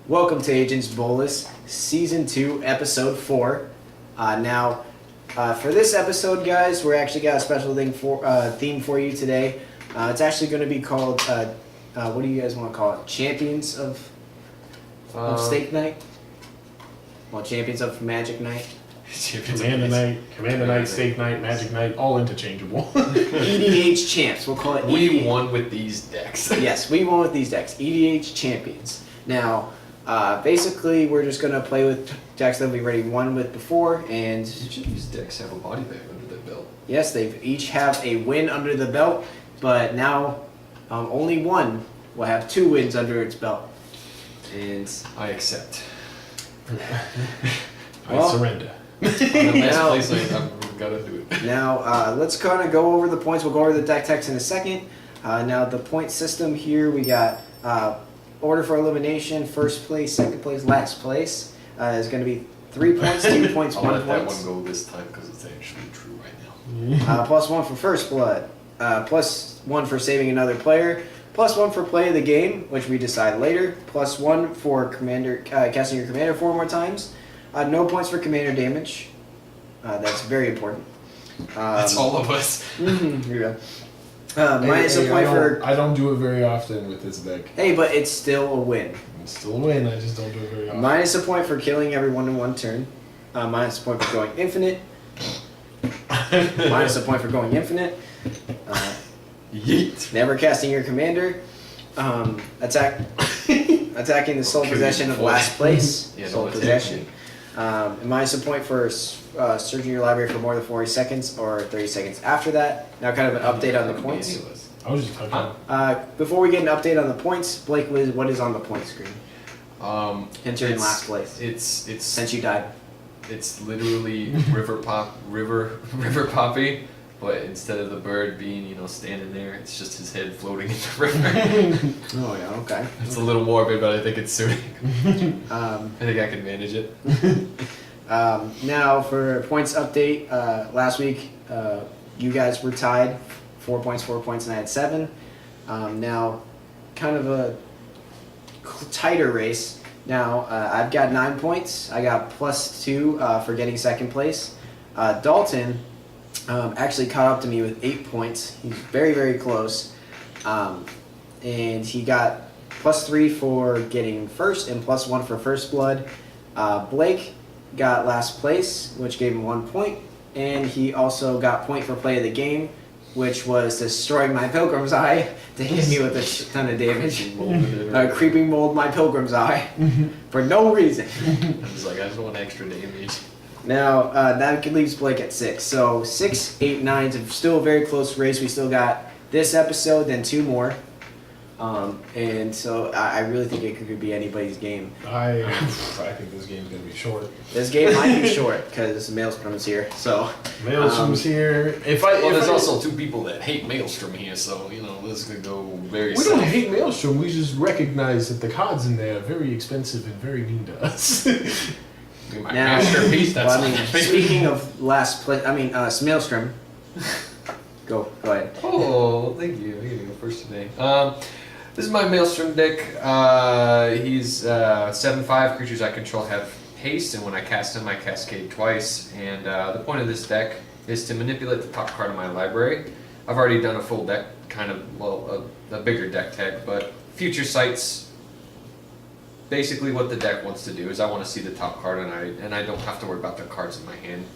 Welcome to Agents Bolas, Season 2, Episode 4. For this episode, guys, we're actually got a special theme for you today. It's actually going to be called, what do you guys want to call it? Champions of Steak Night? Well, Champions of Magic Night? Commander Night, Steak Night, Magic Night, all interchangeable. EDH Champs, we'll call it We won with these decks. Yes, we won with these decks. EDH Champions. Now, basically, we're just going to play with decks that we've already won with before, and... Each of these decks have a body bag under their belt. Yes, they each have a win under the belt, but now only one will have 2 wins under its belt. And I accept. I surrender. On the last place, I've got to do it. now, let's kind of go over the points. We'll go over the deck text in a second. Now, the point system here, we got order for elimination, first place, second place, last place. Is going to be 3 points, 2 points, I'll 1 let point. that one go this time because it's actually true right now. +1 for first blood, +1 for saving another player, +1 for play of the game, which we decide later, +1 for commander casting your commander 4 more times. No points for commander damage. That's very important. That's all of us. Here we go. Minus a point for... I don't do it very often with this deck. Hey, but it's still a win. It's still a win, I just don't do it very often. Minus a point for killing everyone in 1 turn. Minus a point for going infinite. Minus a point for going infinite. Yeet. Never casting your commander. Attacking the sole possession of last place. Yeah, Sole no possession. And minus a point for searching your library for more than 40 seconds or 30 seconds after that. Now kind of an update on the points. I was just talking. Before we get an update on the points, Blake, what is on the point screen? Enter in last place. It's Since you died. It's literally river poppy, but instead of the bird being standing there, it's just his head floating in the river. Oh yeah, okay. It's a little morbid, but I think it's suiting. I think I can manage it. Now for points update, last week you guys were tied, 4 points, and I had 7. Now, kind of a tighter race. Now, I've got 9 points. I got +2 for getting second place. Dalton actually caught up to me with 8 points. He's very, very close. And he got +3 for getting first and +1 for first blood. Blake got last place, which gave him 1 point. And he also got point for play of the game, which was destroying my Pilgrim's Eye to hit me with a ton of damage. Creeping mold my Pilgrim's Eye for no reason. I was like, I just want extra damage. Now, that leaves Blake at 6. So 6, 8, 9 is still a very close race. We still got this episode, then 2 more. And so I really think it could be anybody's game. I think this game's going to be short. This game might be short because Maelstrom's here. So Maelstrom's here. There's also 2 people that hate Maelstrom here, so this could go very. We don't hate Maelstrom. We just recognize that the cards in there are very expensive and very mean to us. My masterpiece. That's speaking of last place, Maelstrom. Go ahead. Oh, thank you. I'm gonna go first today. This is my Maelstrom deck. He's 7/5 creatures I control have haste, and when I cast him, I cascade twice. And the point of this deck is to manipulate the top card of my library. I've already done a full deck, a bigger deck tag, but future sights. Basically, what the deck wants to do is I want to see the top card, and I don't have to worry about the cards in my hand.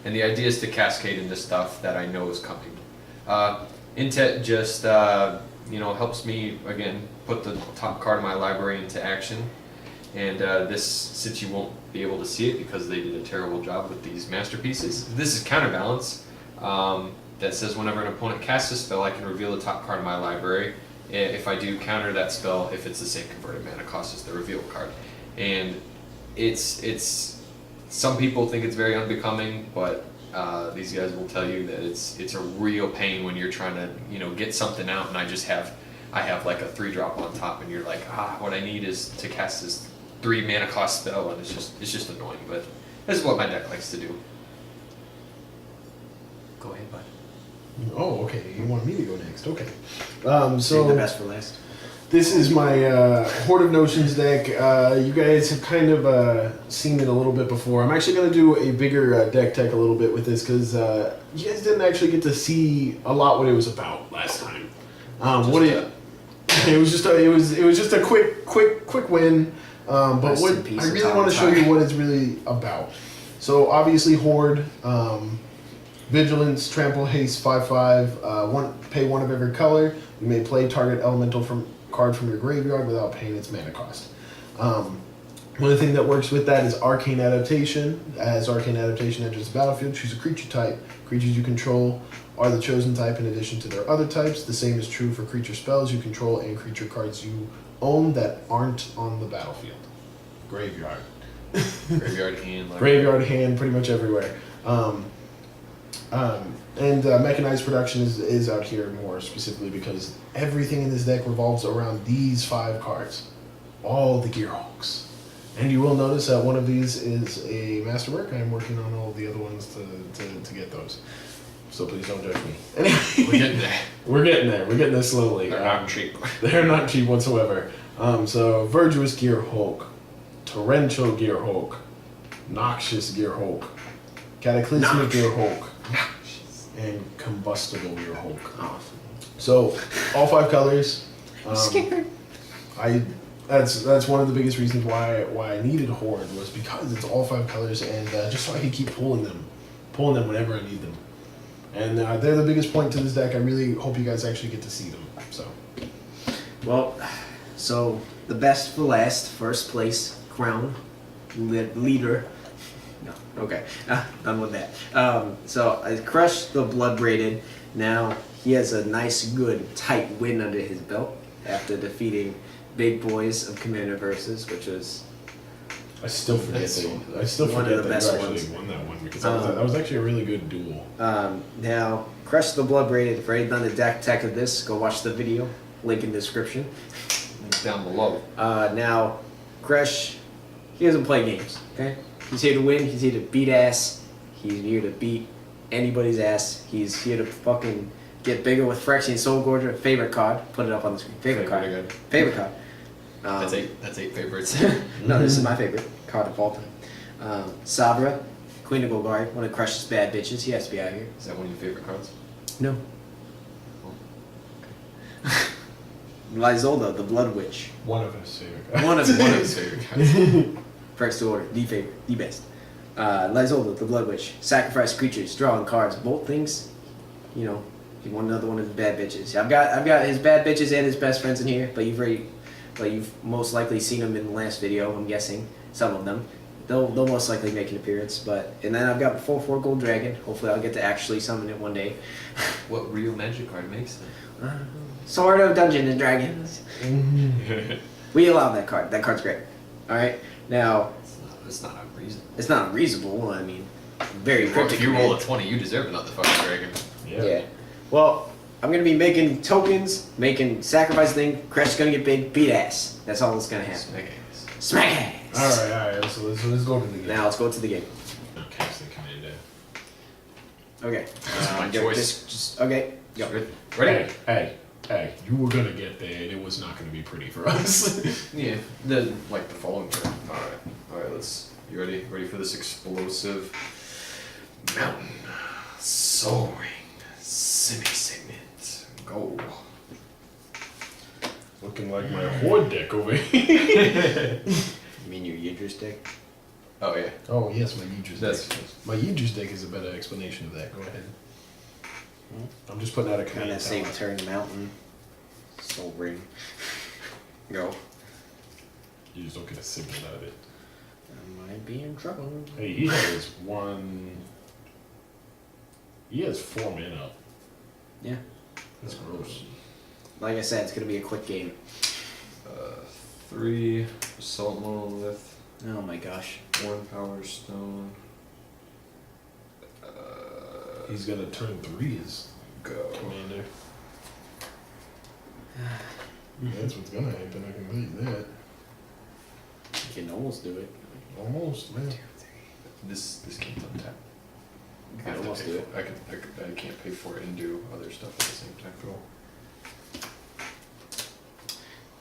And the idea is to cascade into stuff that I know is coming. Intet just helps me again put the top card of my library into action, and since you won't be able to see it because they did a terrible job with these masterpieces, this is counterbalance that says whenever an opponent casts a spell, I can reveal the top card of my library. If I do, counter that spell if it's the same converted mana cost as the reveal card. And it's some people think it's very unbecoming, but these guys will tell you that it's a real pain when you're trying to get something out, and I have like a 3-drop on top, and you're like, what I need is to cast this 3 mana cost spell, and it's just annoying. But this is what my deck likes to do. Go ahead, bud. Oh, okay. You want me to go next? Okay. Save the best for last. This is my Horde of Notions deck. You guys have kind of seen it a little bit before. I'm actually going to do a bigger deck tech a little bit with this because you guys didn't actually get to see a lot what it was about last time. It was just a quick win. But Rest what in peace, I really Atomic want to show you Fire. what it's really about. So obviously Horde, Vigilance, Trample, Haste, 5/5. Pay one of every color. You may play target elemental card from your graveyard without paying its mana cost. One thing that works with that is Arcane Adaptation. As Arcane Adaptation enters the battlefield, choose a creature type. Creatures you control are the chosen type in addition to their other types. The same is true for creature spells you control and creature cards you own that aren't on the battlefield. Graveyard. Graveyard hand. Like Graveyard hand, pretty much everywhere. And mechanized production is out here more specifically because everything in this deck revolves around these 5 cards. All the Gearhulks. And you will notice that one of these is a masterwork. I am working on all the other ones to get those. So please don't judge me. Anyway, We're getting there. we're getting there. We're getting there slowly. They're not cheap. They're not cheap whatsoever. So Verdurous Gearhulk, Torrential Gearhulk, Noxious Gearhulk, Cataclysmic Gearhulk, and Combustible Gearhulk. Awesome. So all 5 colors. Scared. That's one of the biggest reasons why I needed Horde was because it's all 5 colors and just so I could keep pulling them whenever I need them. And they're the biggest point to this deck. I really hope you guys actually get to see them. So. Well, so the best for last, first place crown leader. No, okay, done with that. So I crushed the Blood Braided. Now he has a nice, good, tight win under his belt after defeating Big Boys of Commander Versus, which was I still forget one of the that best you actually ones. won that one because that was actually a really good duel. now Crush the Blood Braided. If you've already done the deck tech of this, go watch the video. Link in the description. Links down below. Now, Kresh, he doesn't play games, okay? He's here to win, he's here to beat ass, he's here to beat anybody's ass, he's here to fucking get bigger with Phyrexian Soul Gorger. Favorite card, put it up on the screen. Favorite card. Good. Favorite card. That's eight favorites. No, this is my favorite card of all time. Sabra, Queen of Golgari, one of Kresh's bad bitches, he has to be out here. Is that one of your favorite cards? No. Lysolda, the Blood Witch. One of his favorite. One of One of his favorite cards. First to order, the favorite, the best. Lysolda, the Blood Witch. Sacrifice creatures, drawing cards. Both things, you know, he won another one of his bad bitches. I've got his bad bitches and his best friends in here, but you've most likely seen them in the last video. I'm guessing some of them. They'll most likely make an appearance. And then I've got 4/4 Gold Dragon. Hopefully, I'll get to actually summon it one day. What real magic card makes them? Sword of Dungeons and Dragons. We allow that card. That card's great. All right. Now, It's not unreasonable. it's not unreasonable. I mean, very cryptic. If you roll a command. 20, you deserve another fucking dragon. Yeah. Well, I'm gonna be making tokens, making sacrifice thing. Kresh's gonna get big, beat ass. That's all that's gonna happen. Smack ass. Smack ass. All right. So let's go to the game. Now let's go to the game. Cast the commander. Okay. This is my choice. Just okay. Go. Ready? Hey, you were gonna get there, and it was not gonna be pretty for us. Yeah. The following turn. All right. You ready? Ready for this explosive mountain soaring semi-segment? Go. Looking like my Horde deck over here. You mean your Yidris deck? Oh yeah. Oh yes, my Yidris That's deck. My Yidris deck is a better explanation of that. Go ahead. I'm just putting out a Kind command. of same turn mountain. Soul Ring. Go. You just don't get a signal out of it. I might be in trouble. Hey, he has He has 4 mana. Yeah. That's gross. Like I said, it's gonna be a quick game. 3 assault monolith, Oh my gosh. 1 power stone. He's gonna turn 3 as Go. commander. That's what's gonna happen. I can tell you that. You can almost do it. Almost, man. This can't untap. You can almost do it. I can't pay for it and do other stuff at the same time.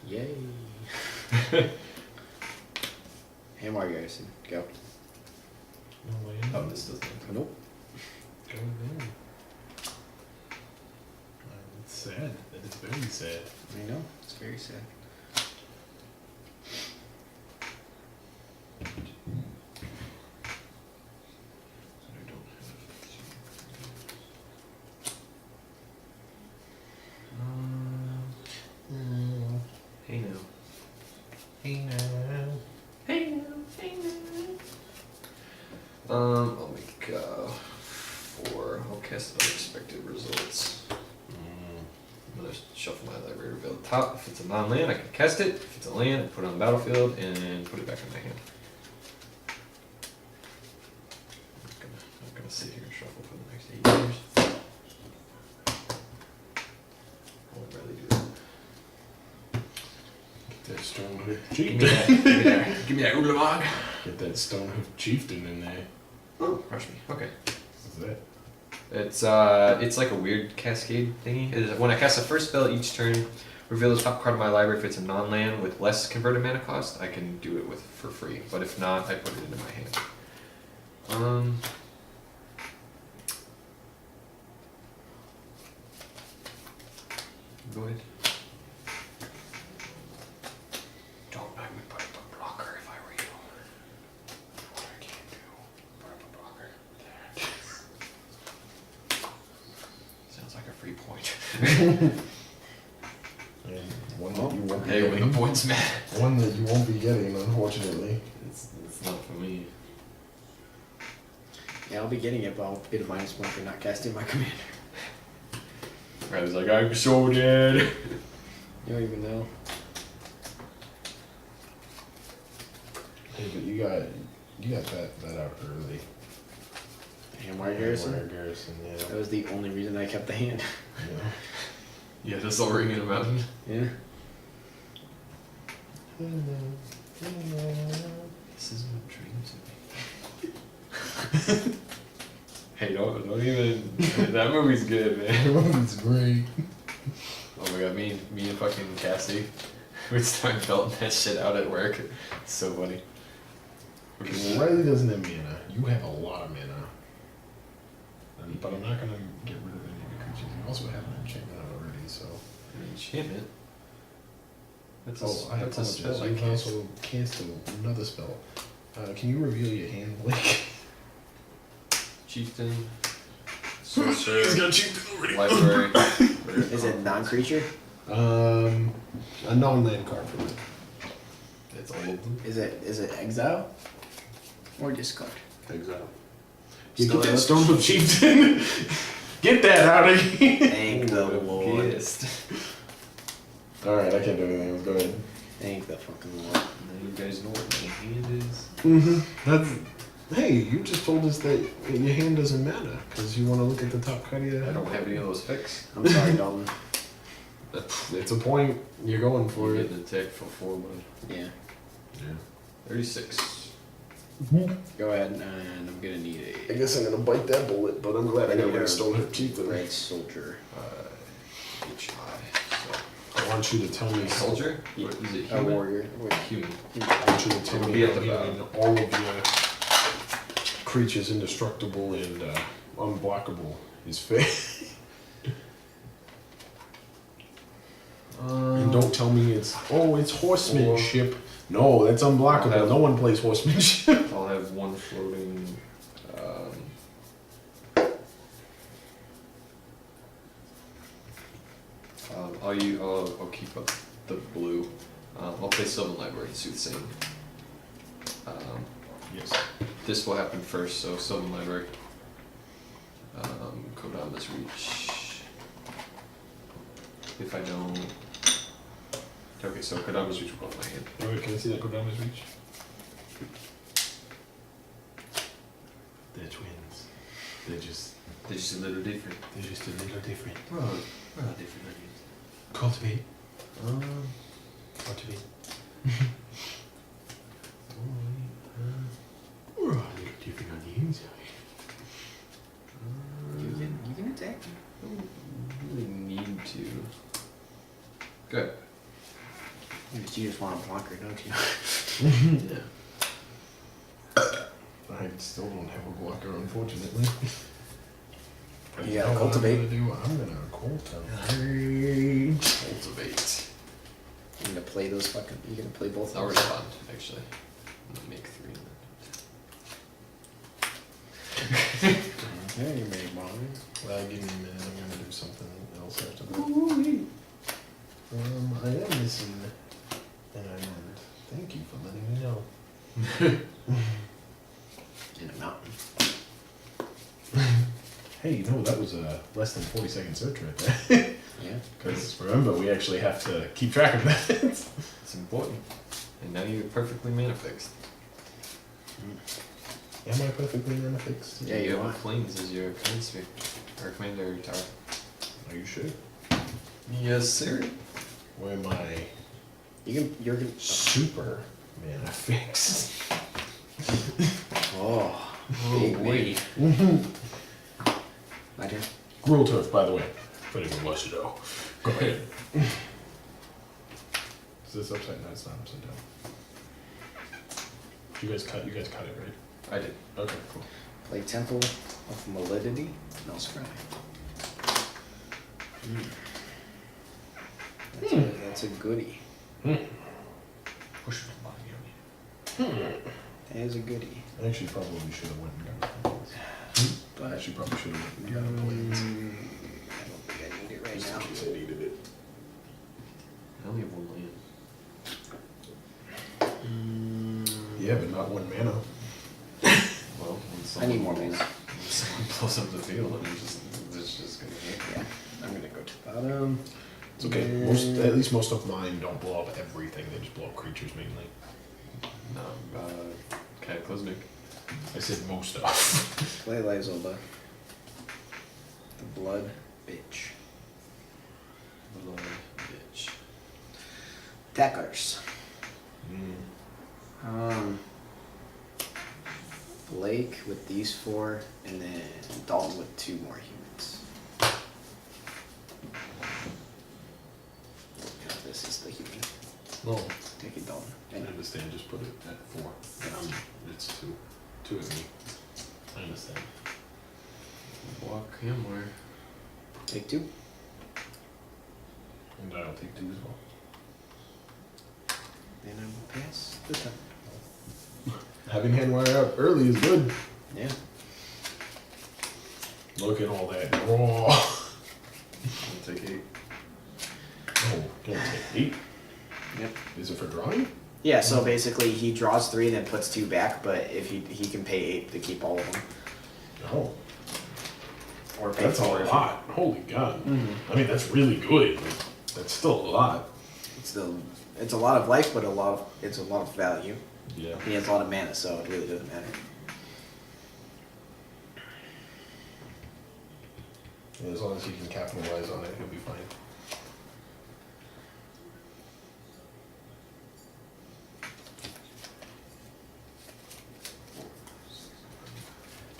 Yay. Hammer Garrison, go. No land. Oh, this doesn't. Nope. Go then. It's sad. That is very sad. I know, it's very sad. I don't have. Hey now. Hey now. Hey now. Hey now. I'll make 4. I'll cast unexpected results. I'm gonna shuffle my library reveal at the top. If it's a non-land, I can cast it. If it's a land, I put it on the battlefield and put it back in my hand. I'm gonna sit here and shuffle for the next 8 years. I won't really do that. Get that stone hoof Give me chieftain. that. Give me that Ulamog. Get that stone hoof chieftain in there. Oh, rush me. Okay. What's that? It's like a weird cascade thingy. It is, when I cast the first spell each turn, reveal the top card of my library. If it's a non-land with less converted mana cost, I can do it with for free. But if not, I put it into my hand. Go ahead. Don't make me put up a blocker if I were you. What I can't do. Put up a blocker. Sounds like a free point. And one that you won't be Hey, when the getting. points matter. One that you won't be getting, unfortunately. It's not for me. Yeah, I'll be getting it, but I'll get a -1 for not casting my commander. Riley's like, I'm so dead. You don't even know. Hey, but you got that out early. Hammer Garrison? Hammer Garrison, yeah. That was the only reason I kept the hand. Yeah. Yeah, that's all ring in a mountain. Yeah. This is what dreams of me. Hey, don't even. That movie's good, man. It's great. Oh my god, me and fucking Cassie would start belting that shit out at work. It's so funny. Riley doesn't have mana. You have a lot of mana. But I'm not gonna get rid of any of the creatures. You also have an enchantment out already, so. Enchantment? That's a, I that's a apologize. spell I You can't. also cancel another spell. Can you reveal your hand, Blake? Chieftain. Sorcerer. chieftain already. Library. Is it non-creature? A non-land card for me. It's all of them. Is it exile? Or discard? Exile. Yeah, Get that Stonehoof chieftain. Get that out of here. Thank the Lord. Pissed. Alright, I can't do anything else. Go ahead. Thank the fucking Lord. Now you guys know what my hand is. That's. Hey, you just told us that your hand doesn't matter because you want to look at the top card of your I hand. don't have any of those fixed. I'm sorry, Dalton. It's a point. You're going for We're it. getting attacked for 4 money. Yeah. Yeah. 36. Go ahead, and I'm gonna need I guess I'm gonna bite that bullet, but I'm glad I got rid of Stonehoof a chieftain. red soldier. HI. I want you to tell me. So. Soldier? Yeah. What, is it A human? warrior. Human. I want you to tell It'll me be at the how bottom. all of your creatures indestructible and unblockable is fair. And don't tell me it's horsemanship. No, that's unblockable. have- No one plays horsemanship. I'll have 1 floating. I'll keep up the blue. I'll play Sylvan Library and Soothsaying. Yes. This will happen first, so Sylvan Library. Kodama's Reach. If I don't. Okay, so Kodama's Reach will go in my hand. Alright, can I see that Kodama's Reach? They're twins. They're just a little different. a little different. We're all different onions. Cultivate. Cultivate. We're all a little different on the inside. You can attack me. I don't really need to. Good. blocker, don't you? Yeah. I still don't have a blocker, unfortunately. But You know gotta what cultivate. I'm gonna cultivate. Cultivate. You're gonna play those fucking. You're gonna play both. I'll of them? respond, actually. I'm gonna make 3 and Okay, you made mine. Well, give me a minute. I'm gonna do something else after that. I am missing an island. Thank you for letting me know. In a mountain. Hey, you know, that was a less than 40-second search right there. Yeah. Because remember, we actually have to keep track of that. It's important. And now you're perfectly mana fixed. Am I perfectly manifixed? Yeah, you you have are. planes as your command sphere. Or commander tower. Are you sure? Yes, sir. Where am I You're gonna. super manifixed? Oh. Oh, boy. My turn. Gruel turf, by the way. If anyone wants to know. Go ahead. Is this upside down? It's not upside down. You guys cut it, right? I did. Okay, cool. Play Temple of Validity. No scry. That's a goodie. Push the body on you. That is a goodie. I actually probably should have went and got planes. I But actually probably should have went and got planes. I don't think I need it right Just now. in case I needed it. I only have 1 land. Yeah, but not 1 mana. Well, when I need more someone mana. When someone blows up the field, it's just gonna hit. Yeah. I'm gonna go to the bottom. It's okay. Yeah. At least most of mine don't blow up everything. They just blow up creatures mainly. No, Cataclysmic. I said most of. Play Lyzola. The Blood Bitch. Blood bitch. Attackers. Mm. Blake with these 4, and then Dalton with 2 more humans. This is the human. Oh, Take it, Dalton. I understand. Just put it at 4. It's 2. 2 of me. I understand. Block him where? Take 2. And I'll take 2 as well. Then I will pass the turn. Having Handwire up early is good. Yeah. Look at all that draw. I'll take 8. Oh, can I take 8? Yep. Is it for drawing? Yeah, so basically he draws 3 and then puts 2 back, but if he can pay 8 to keep all of them. Oh, Or pay that's a 4 if he- lot. Holy God. Mhm. I mean, that's really good. That's still a lot. It's a lot of life, but it's a lot of value. Yeah. He has a lot of mana, so it really doesn't matter. And as long as he can capitalize on it, he'll be fine.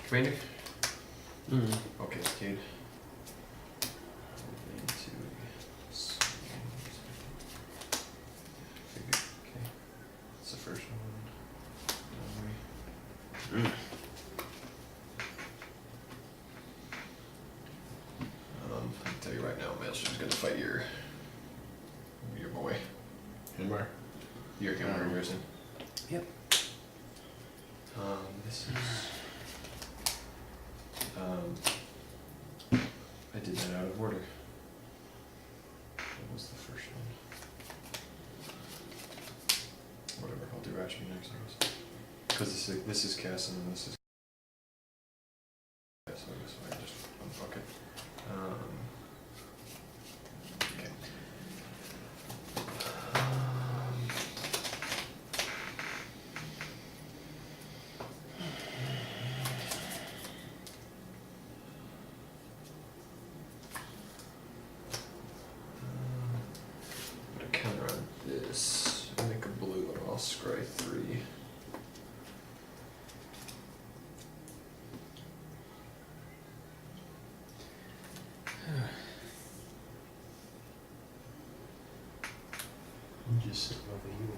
Commander? Mm-hmm. Okay, Cade. Okay. That's the first one. I'll tell you right now, Maelstrom's gonna fight your boy. Hammer. Your Hammer Risen. Yep. This is. I did that out of order. What was the first one? Whatever, I'll do Ratchet next, I guess. Because this is cast and then this is. So I guess I just unfuck it. Okay. Put a counter on this. I make a blue and I'll scry 3. I'm just sitting over you.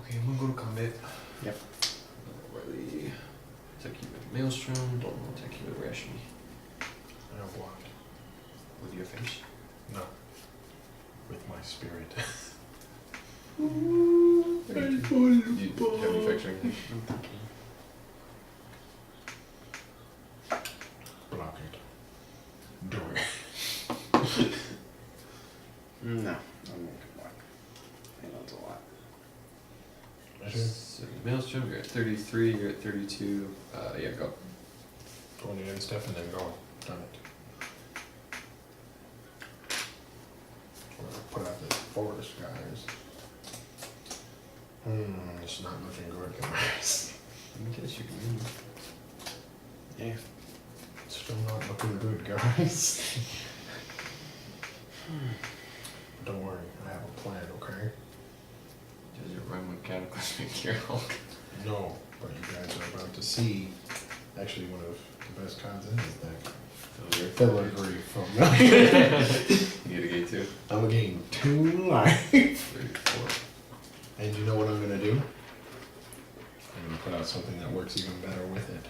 Okay, I'm gonna go to combat. Yep. Riley. Attack you with Maelstrom. Don't attack you with Rashmi. I have blocked. With your face. No. With my spirit. You have any effects or anything? Block it. Do it. No, I'm gonna block. I know it's a lot. Measure. So Maelstrom, you're at 33, you're at 32. Yeah, go. 20 in step and then go. Done it. Put out the forest, guys. It's not looking good, guys. I guess you can move. Yeah. Still not looking good, guys. Don't worry, I have a plan, okay? Does it run with Cataclysmic Cure Hulk? No, but you guys are about to see actually one of the best cards in this deck. Filigree from You get a gate too. I'm gonna gain 2 life. 34. And you know what I'm gonna do? I'm gonna put out something that works even better with it.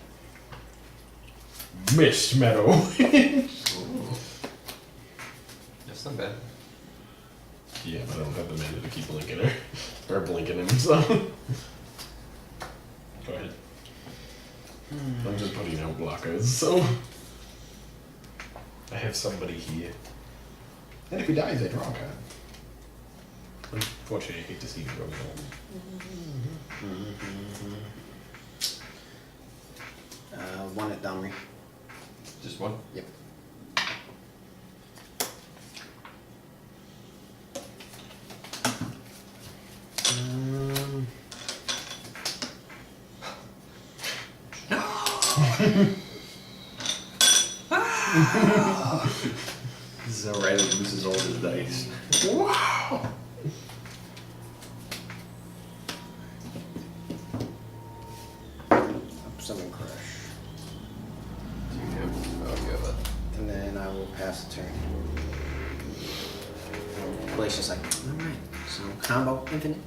Mist Meadow. Ooh. That's not bad. Yeah, but I don't have the mana to keep blinking her. Or blinking him, so. Go ahead. I'm just putting out blockers, so. I have somebody here. And if he dies, I draw a card. Unfortunately, I hate to see him go home. One at Domri. Just one? Yep. This is how Riley loses all his dice. Wow! Summon Kresh. Do you have? Oh, you have a. And then I will pass the turn. Blake's just like, alright, so combo infinite?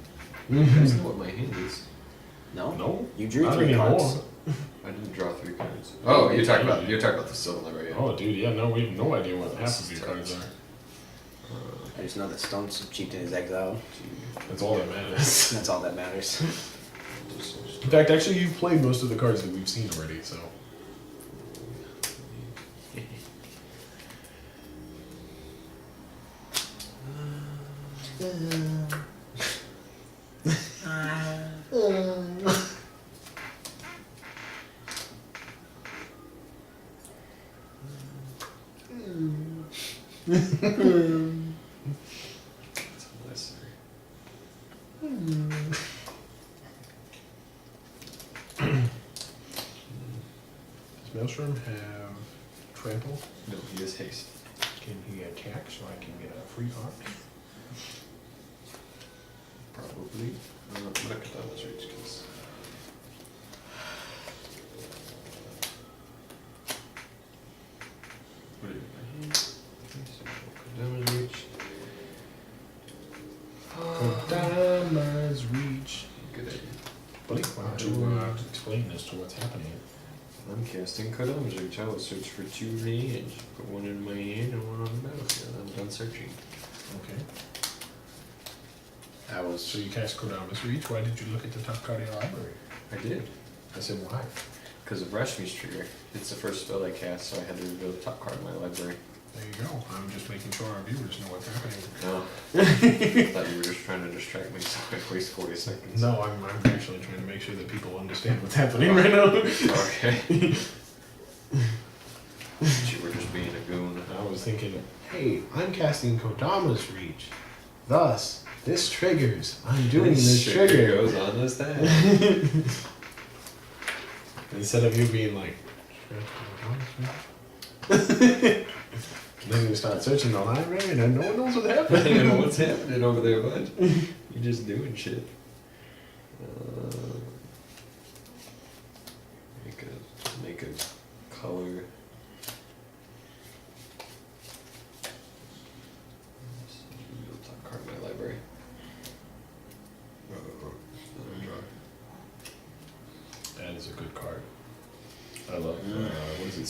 That's not what my hand is. No? No? You drew Not 3 cards. anymore. I didn't draw 3 cards. Oh, you're talking about the silver library. Oh, dude, yeah, no, we have no idea what half This of is your cards are. I just know that Stone's Chieftain is exiled. That's all that matters. That's all that matters. In fact, actually, you've played most of the cards that we've seen already, so. It's unnecessary. Does Maelstrom have trample? No, he has haste. Can he attack so I can get a free card? Probably. I'm gonna cut down this reach because. What do you mean? Cut down his reach. Kodama's reach. Good idea. Buddy, why don't you explain this to what's happening? I'm casting Kodama's reach. I will search for 2 range. Put one in my hand and one on the battlefield. I'm done searching. Okay. I was. So you cast Kodama's reach. Why did you look at the top card of your library? I did. I said, why? Because of Rashmi's trigger. It's the first spell I cast, so I had to reveal the top card of my library. There you go. I'm just making sure our viewers know what's happening. No. I thought you were just trying to distract me so I waste 40 seconds. No, I'm actually trying to make sure that people understand what's happening right now. Okay. You were just being a goon. I was thinking, hey, I'm casting Kodama's reach. Thus, this triggers. I'm doing this trigger. goes on this tab. Instead of you being like, then you start searching the library and then no one knows what's I happening. don't know what's happening over there, bud. You're just doing shit. Make a color. Top card in my library.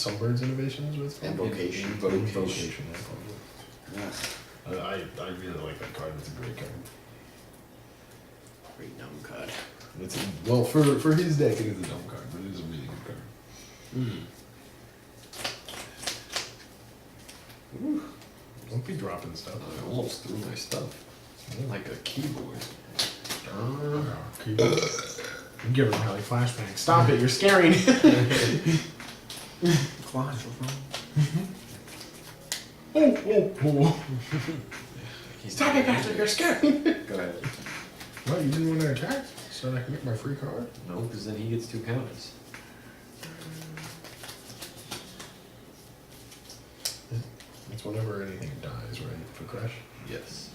Sunbird's innovations with Invocation. Invocation. Yes. I really like that card. It's a great card. Great dumb card. It's well for his deck it is a dumb card, but it is a really good card. Ooh, don't be dropping stuff. I almost threw my stuff. Like a keyboard. I'm giving him like flashbang. Stop it! You're scaring. Oh. Stop it, bastard! You're scaring. Go ahead. What? You didn't want to attack? So I can get my free card? No, because then he gets 2 counters. It's whenever anything dies, right? For Kresh? Yes.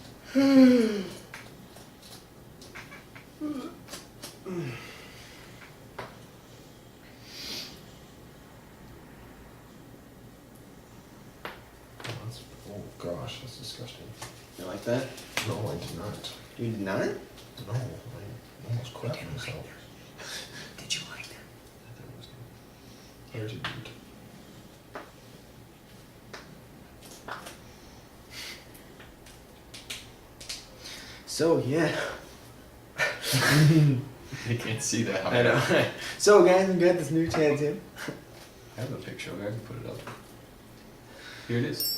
Oh gosh, that's disgusting. You like that? No, I did not. You did not? No, I almost crapped myself. Did you like that? I didn't. So yeah. You can't see that. I know. So guys, we got this new tattoo. I have a picture of it. I can put it up. Here it is.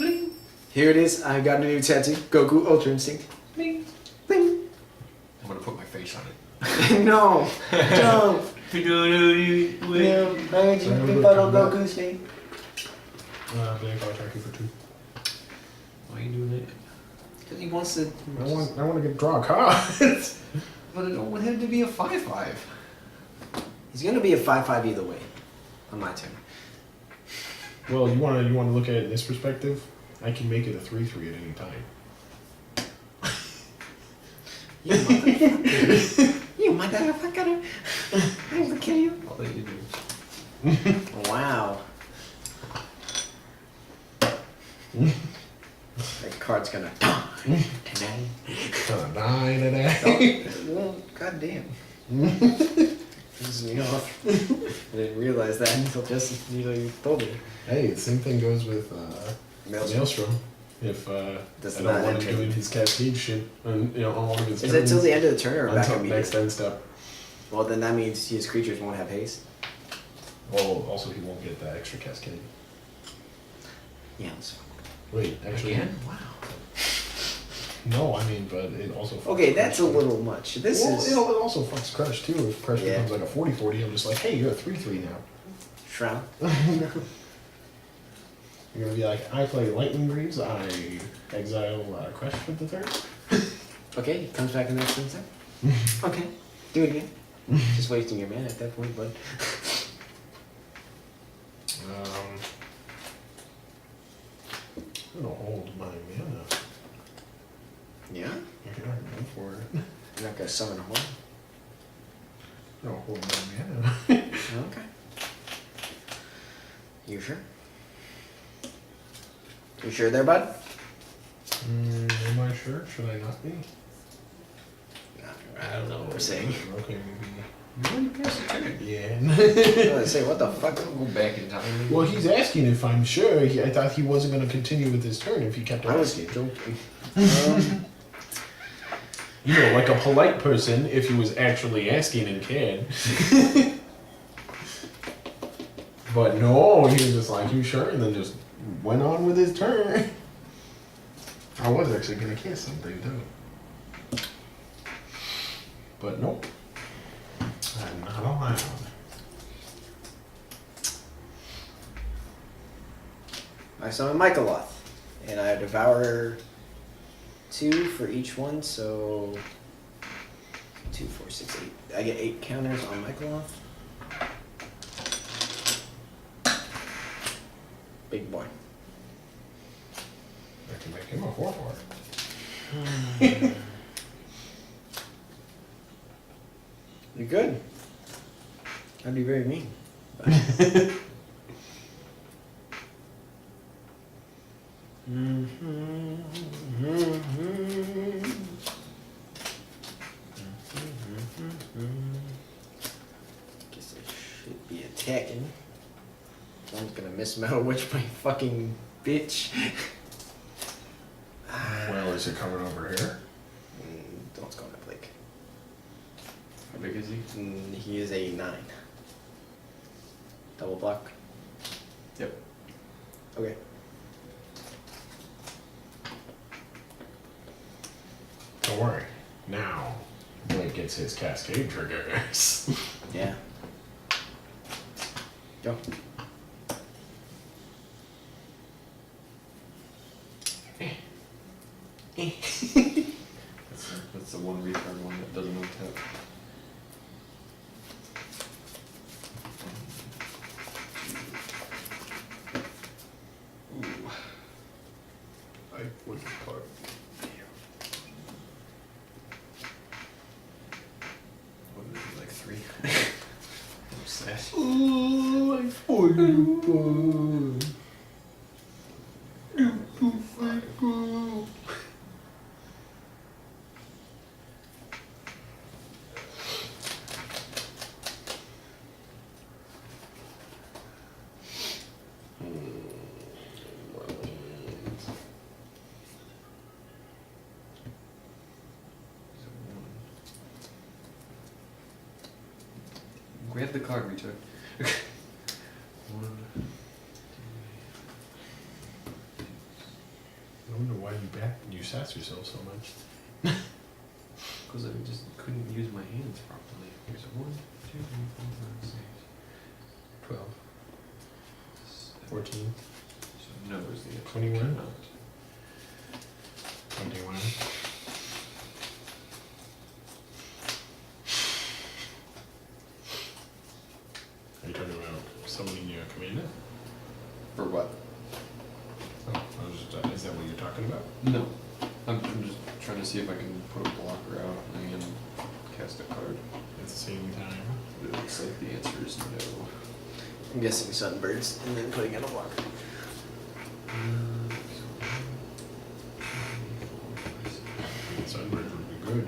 Here it is. I got a new tattoo. Goku Ultra Instinct. Bling. Bling. I'm gonna put my face on it. No. Don't. No, No. Why would you befuddle Goku's name? Big attack you for 2. Why are you doing it? Because he wants to. I want to get draw cards. But I don't want him to be a 5/5. He's gonna be a 5/5 either way. On my turn. Well, you want to look at it in this perspective. I can make it a 3/3 at any time. You motherfucker. You motherfucker. I will kill you. I'll let you do. Wow. That card's gonna die tonight. Gonna die today. Well, goddamn. Pisses me off. I didn't realize that until just you told me. Hey, the same thing goes with Maelstrom. If Does I not don't want enter. him doing his cascade shit, and on one of his Is it till turns, the end of the turn or back until immediately? next end step. Well, then that means his creatures won't have haste. Well, also he won't get that extra cascade. Yeah. That's Wait, actually, Again? Wow. no. I mean, but it also. Fucks okay, that's a Kresh, too. little much. This Well, is it also fucks Kresh too. If Kresh Yeah. becomes like a 40/40, I'm just like, hey, you're a 3/3 now. Shroud. You're gonna be like, I play Lightning Greaves, I exile Kresh for the third. Okay, he comes back in the next turn. Okay, do it again. Just wasting your mana at that point, bud. I'm gonna hold my mana. Yeah? You're not going for it. You're not gonna summon a horn? I'm gonna hold my mana. Okay. You sure? You sure there, bud? Am I sure? Should I not be? I don't know what we're saying. Okay, maybe. You already passed the turn. Yeah. I was say, what the fuck? Go back in time. Well, he's asking if I'm sure. I thought he wasn't going to continue with his turn if he kept I was asking. joking. You know, like a polite person, if he was actually asking and cared. But no, he was just like, you sure? And then just went on with his turn. I was actually going to cast something, too. But nope. I'm not allowed. I summon Michaeloth, and I devour 2 for each one, so 2, 4, 6, 8. I get 8 counters on Michaeloth. Big boy. I can make him a 4/4. You're good. That'd be very mean. Guess I should be attacking. One's gonna miss Metal Witch my fucking bitch. Well, is it coming over here? Don't go to Blake. How big is he? He is a 9. Double block. Yep. Okay. Don't worry. Now, Blake gets his cascade triggers. Yeah. Go. That's the one return one that doesn't untap. Ooh. I would part. What would it be, like 3? I'm sad. Oh, I for you, boy. Grab the card, return. One. I wonder why you sass yourself so much. Because I just couldn't use my hands properly. Here's a 1, 2, 3, 4, 5, 6, 12, 7. 14, So no is the answer. 21. Cannot. 21. Are you talking about summoning your commander? For what? Oh, I was just, is that what you're talking about? No. I'm just trying to see if I can put a blocker out and cast a card. At the same time. But it looks like the answer is no. I'm guessing Sunbirds and then putting in a blocker. Sunbirds would be good.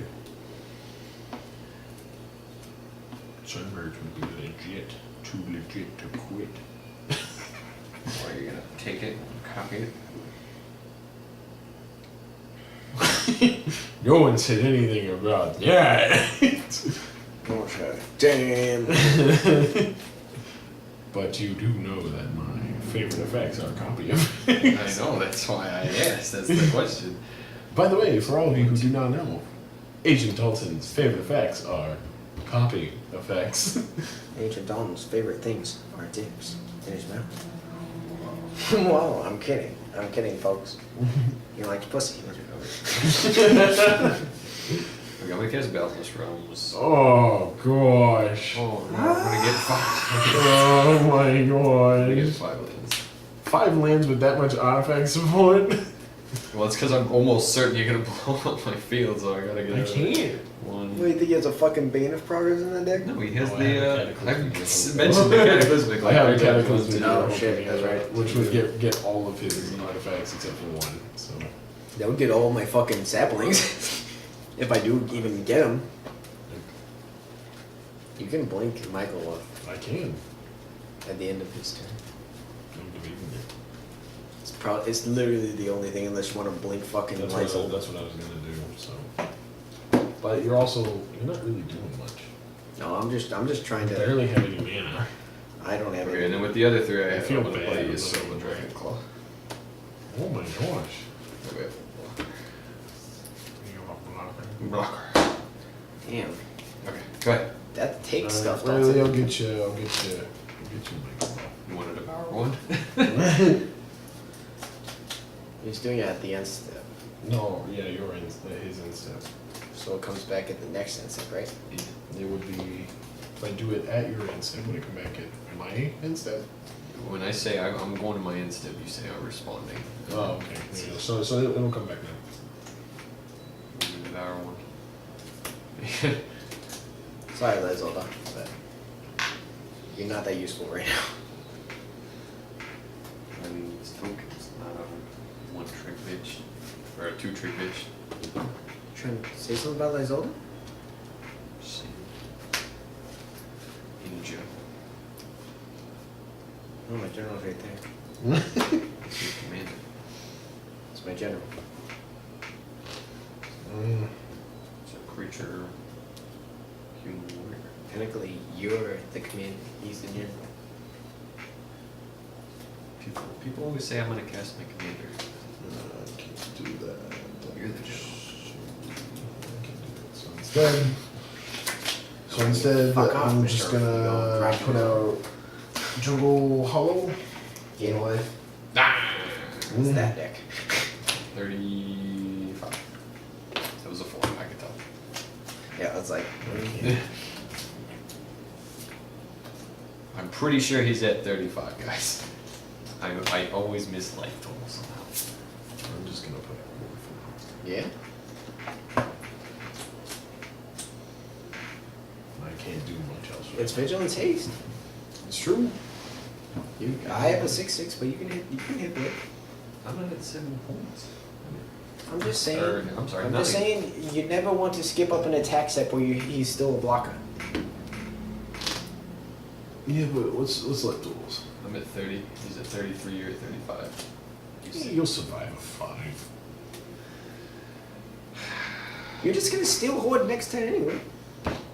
Sunbirds would be legit. Too legit to quit. Or you're gonna take it, copy it. No one said anything about that. Oh shit. Damn. But you do know that my favorite effects are copy effects. I know, that's why I asked. That's the question. By the way, for all of you who do not know, Agent Dalton's favorite effects are copy effects. Agent Dalton's favorite things are dicks in his mouth. Whoa, I'm kidding. I'm kidding, folks. He likes pussy. We got my cast Boundless Realms. Oh gosh. Oh no, I'm gonna get 5. Oh my I'm gonna get gosh. 5 lands. 5 lands with that much artifact support? Well, it's because I'm almost certain you're gonna blow up my field, so I gotta get I out of can't. it. 1. Wait, you think he has a fucking Bane of Progress in that deck? No, he has Oh, I have a the. I Cataclysmic. mentioned the Cataclysmic. I have a like, Cataclysmic. Oh, shit, that's right. Which would get all of his artifacts except for 1. So That would get all my fucking saplings. If I do even get them. You can blink Michael up I can. at the end of his turn. I'm debating it. It's literally the only thing unless you want to blink fucking That's Lysol. what I was gonna do. So, but you're not really doing much. No, I'm just trying You to. barely have any mana. I don't have Okay, any. and then with the other 3, I feel I'm gonna bad. play I'm is not Silver gonna Dragon Claw. Oh my gosh. Okay. You have a blocker. Blocker. Damn, Okay, go ahead. that takes stuff. Well, Don't I'll it? get you. I'll get you. Michael. You want to devour 1? He's doing it at the end step, No, yeah, you're in his instep. so it comes back at the next end step, right? It would be if I do it at your instep. Would it come back at my instep? When I say I'm going to my instep, you say I'm responding. Oh, okay. There you go. So it'll come back now. You devour 1. Sorry, Lizolda, but you're not that useful right now. I mean, it's not a 1 trick bitch. Or a 2 trick bitch. Trying to say something about Lizolda? Ninja. Oh, my general's right there. That's your commander. It's my general. It's a creature. Human warrior. Technically, you're the commander. He's the general. People always say I'm gonna cast my commander. Can't do that. You're the general. So instead, Fuck off, I'm Mr. just Go gonna right put now. out Jungle Hollow. Yeah. Anyway. It's that deck. 35. That was a 4, I could tell. Yeah, I was like, I'm pretty sure he's at 35, guys. I always miss life total somehow. I'm just gonna put out yeah. I can't do much else. It's Vigilance Haste. It's true. I have a 6/6, but you can hit with it. I'm not at 7 points. I'm just saying. I'm sorry, I'm just nothing. saying you never want to skip up an attack step where he's still a blocker. Yeah, but what's left tools? I'm at 30. He's at 33 or 35. You'll survive a 5. You're just gonna steal Horde next turn anyway.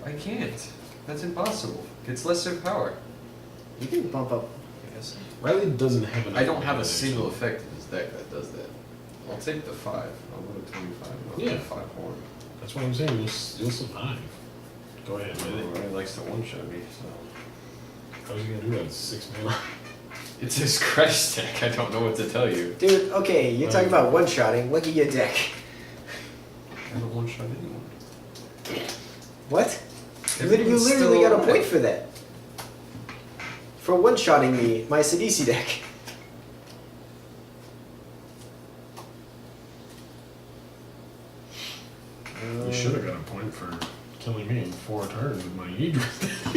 I can't. That's impossible. It's lesser power. You can bump up, I guess. Riley doesn't have an. I don't have a single effect in this deck that does that. I'll take the 5. I'll go to 25. I'll Yeah. go to 5 Horde. That's what I'm saying. You'll survive. Go ahead, man. He likes to one-shot me, so. How's he gonna do that? It's 6 mana. It's his Kresh deck. I don't know what to tell you. Dude, okay, you're talking about one-shotting. Look at your deck. I haven't one-shot anyone. What? You Everyone's literally still got a alive. point for that. For one-shotting me, my Sidisi deck. You should have got a point for killing me in 4 turns with my Idris. That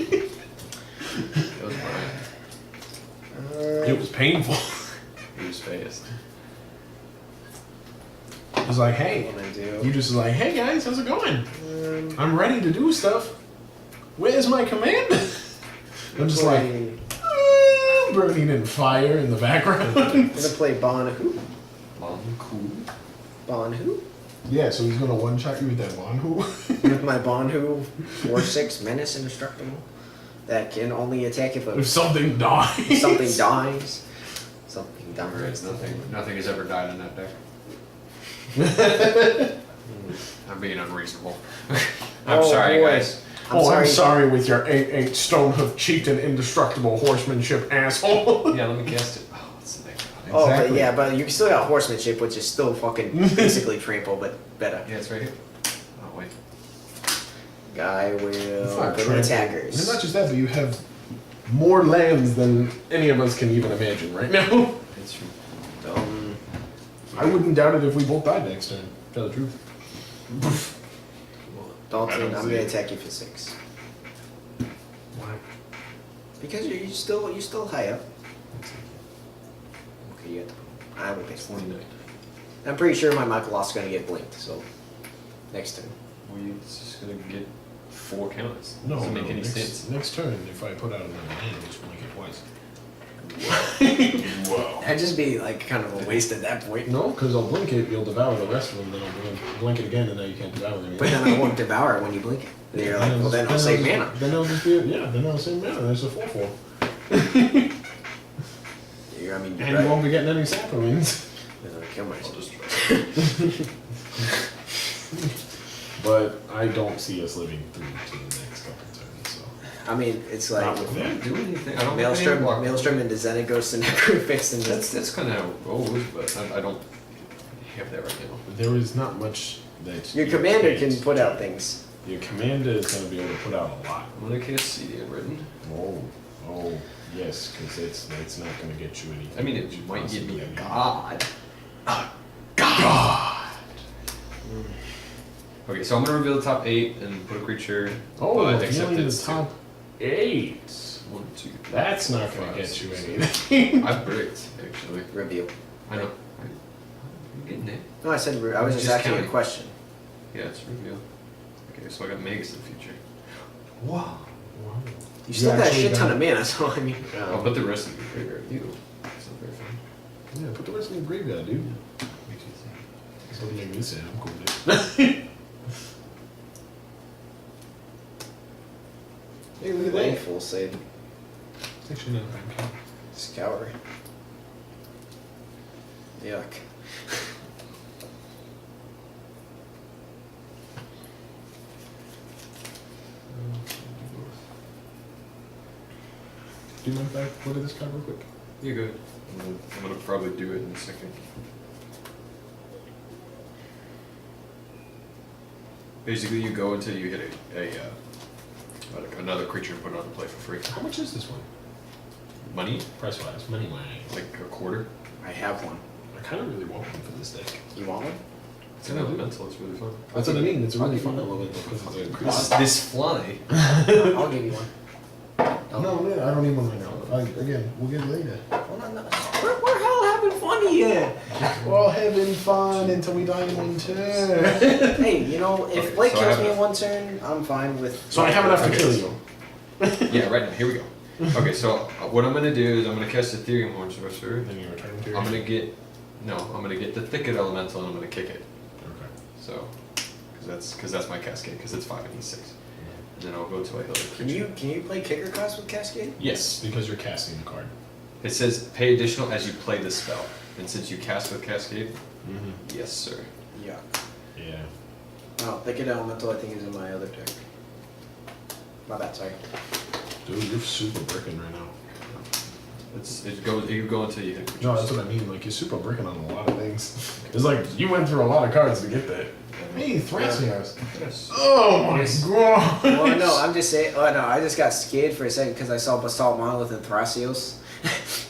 was mine. It was painful. He was fast. It was like, hey, What I do? you just like, hey guys, how's it going? I'm ready to do stuff. Where's my command? I'm just like, burning in fire in the background. I'm gonna play Bonhu. Cool. Bonhu? Yeah, so he's gonna one-shot you with that Wanhu. With my Bonhu 4/6 Menace Indestructible. That can only attack if If something dies. something dies. Something dies. Nothing has ever died in that deck. I'm being unreasonable. I'm Oh, sorry, boy. guys. I'm sorry with your 8/8 Stonehoof Chieftain Indestructible Horsemanship asshole. Yeah, let me cast it. Oh, what's the next one? Oh, Exactly. but yeah, but you still got Horsemanship, which is still fucking basically trample, but better. Yeah, it's right here. Oh, wait. Guy It's will not go to trample. attackers. And not just that, but you have more lands than any of us can even imagine right now. It's true. I wouldn't doubt it if we both died next turn. Tell the truth. Dalton, I don't I'm see gonna it. attack you for 6. Why? Because you're still high up. Okay, you got I will pick 29. I'm pretty sure my Michael Loss is gonna get blinked, so next turn. Well, you're just gonna get 4 counters. No, Doesn't make any next, sense. next turn, if I put out another land, I'll just blink it twice. Whoa. That'd just be like kind of a waste at that point. No, because I'll blink it, you'll devour the rest of them, then I'll blink it again, and now you can't devour them. But then I won't devour it when you blink it. And you're like, well, then I'll save mana. Then I'll just do it, yeah, then I'll save mana. There's a 4/4. You're, I mean, And you're you right. won't be getting any saplings. I'm gonna kill myself. But I don't see us living through to the next couple turns, so. I mean, it's Not like with I don't that. do anything. I don't have any block. Maelstrom into Xenagos and Necrofix and That's kind of how it goes, but I don't have that right now. There is not much that. your you commander can't can put out do. things. Your commander is going to be able to put out a lot. I'm gonna cast CD Unwritten. Oh, yes, because it's not going to get you anything. I mean, that you it might give me a possibly need. god. God! Okay, so I'm gonna reveal the top 8 and put a creature. Oh, but revealing the it's top 8. 1, 2. That's not going five, to get you six, anything. I've bricked, actually. Reveal. I know. I'm getting it. No, I said I was just Just asking a counting. question. Yeah, it's reveal. Okay, so I got Megas in the future. Whoa. Wow. You still got a actually shit ton got- of mana, so I mean. I'll put the rest of the graveyard too. So very fun. Yeah, put the rest in the graveyard, dude. Makes you think. That's what make me say I'm cool with Hey, look at Lane that. full save. It's actually not a bad card. Scour. Yuck. Do you mind if I look at this card real quick? You're good. I'm gonna probably do it in a second. Basically, you go until you hit like another creature and put it on the play for free. How much is this one? Money, Price wise, money wise. like a quarter. I have one. I kind of really want one for this deck. You want one? It's an elemental. It's really fun. That's what I mean. It's a really I'll fun give you element because it's a This fly. I'll give you one. No, man, I don't need one right now. Again, we'll get it later. Hold on, no. We're hell having fun here. We're all having fun until we die in one turn. Hey, you know, if Okay, Blake so I kills have me in enough. one turn, I'm fine with. So I have enough to Okay. kill you. Yeah, right now. Here we go. Okay, so what I'm gonna do is I'm gonna cast Ethereum Horn Sorcerer. Then you return to I'm gonna get the Thicket Elemental and I'm gonna kick it. Okay. So, because that's my Cascade because it's 5 and he's 6. And then I'll go to a healer Can you play kicker cost with Cascade? Yes, because you're casting the card. It says pay additional as you play the spell, and since you cast with Cascade, Mm-hmm. yes sir. Yuck. Yeah. Oh, Thicket Elemental I think is in my other deck. My bad, sorry. Dude, you're super bricking right now. You go until you hit creatures. No, that's what I mean. Like, you're super bricking on a lot of things. It's like, you went through a lot of cards to get that. Hey, Thrasios. Yes. Oh my god! Well, no, I'm just saying. Oh no, I just got scared for a second because I saw Basalt Monolith and Thrasios.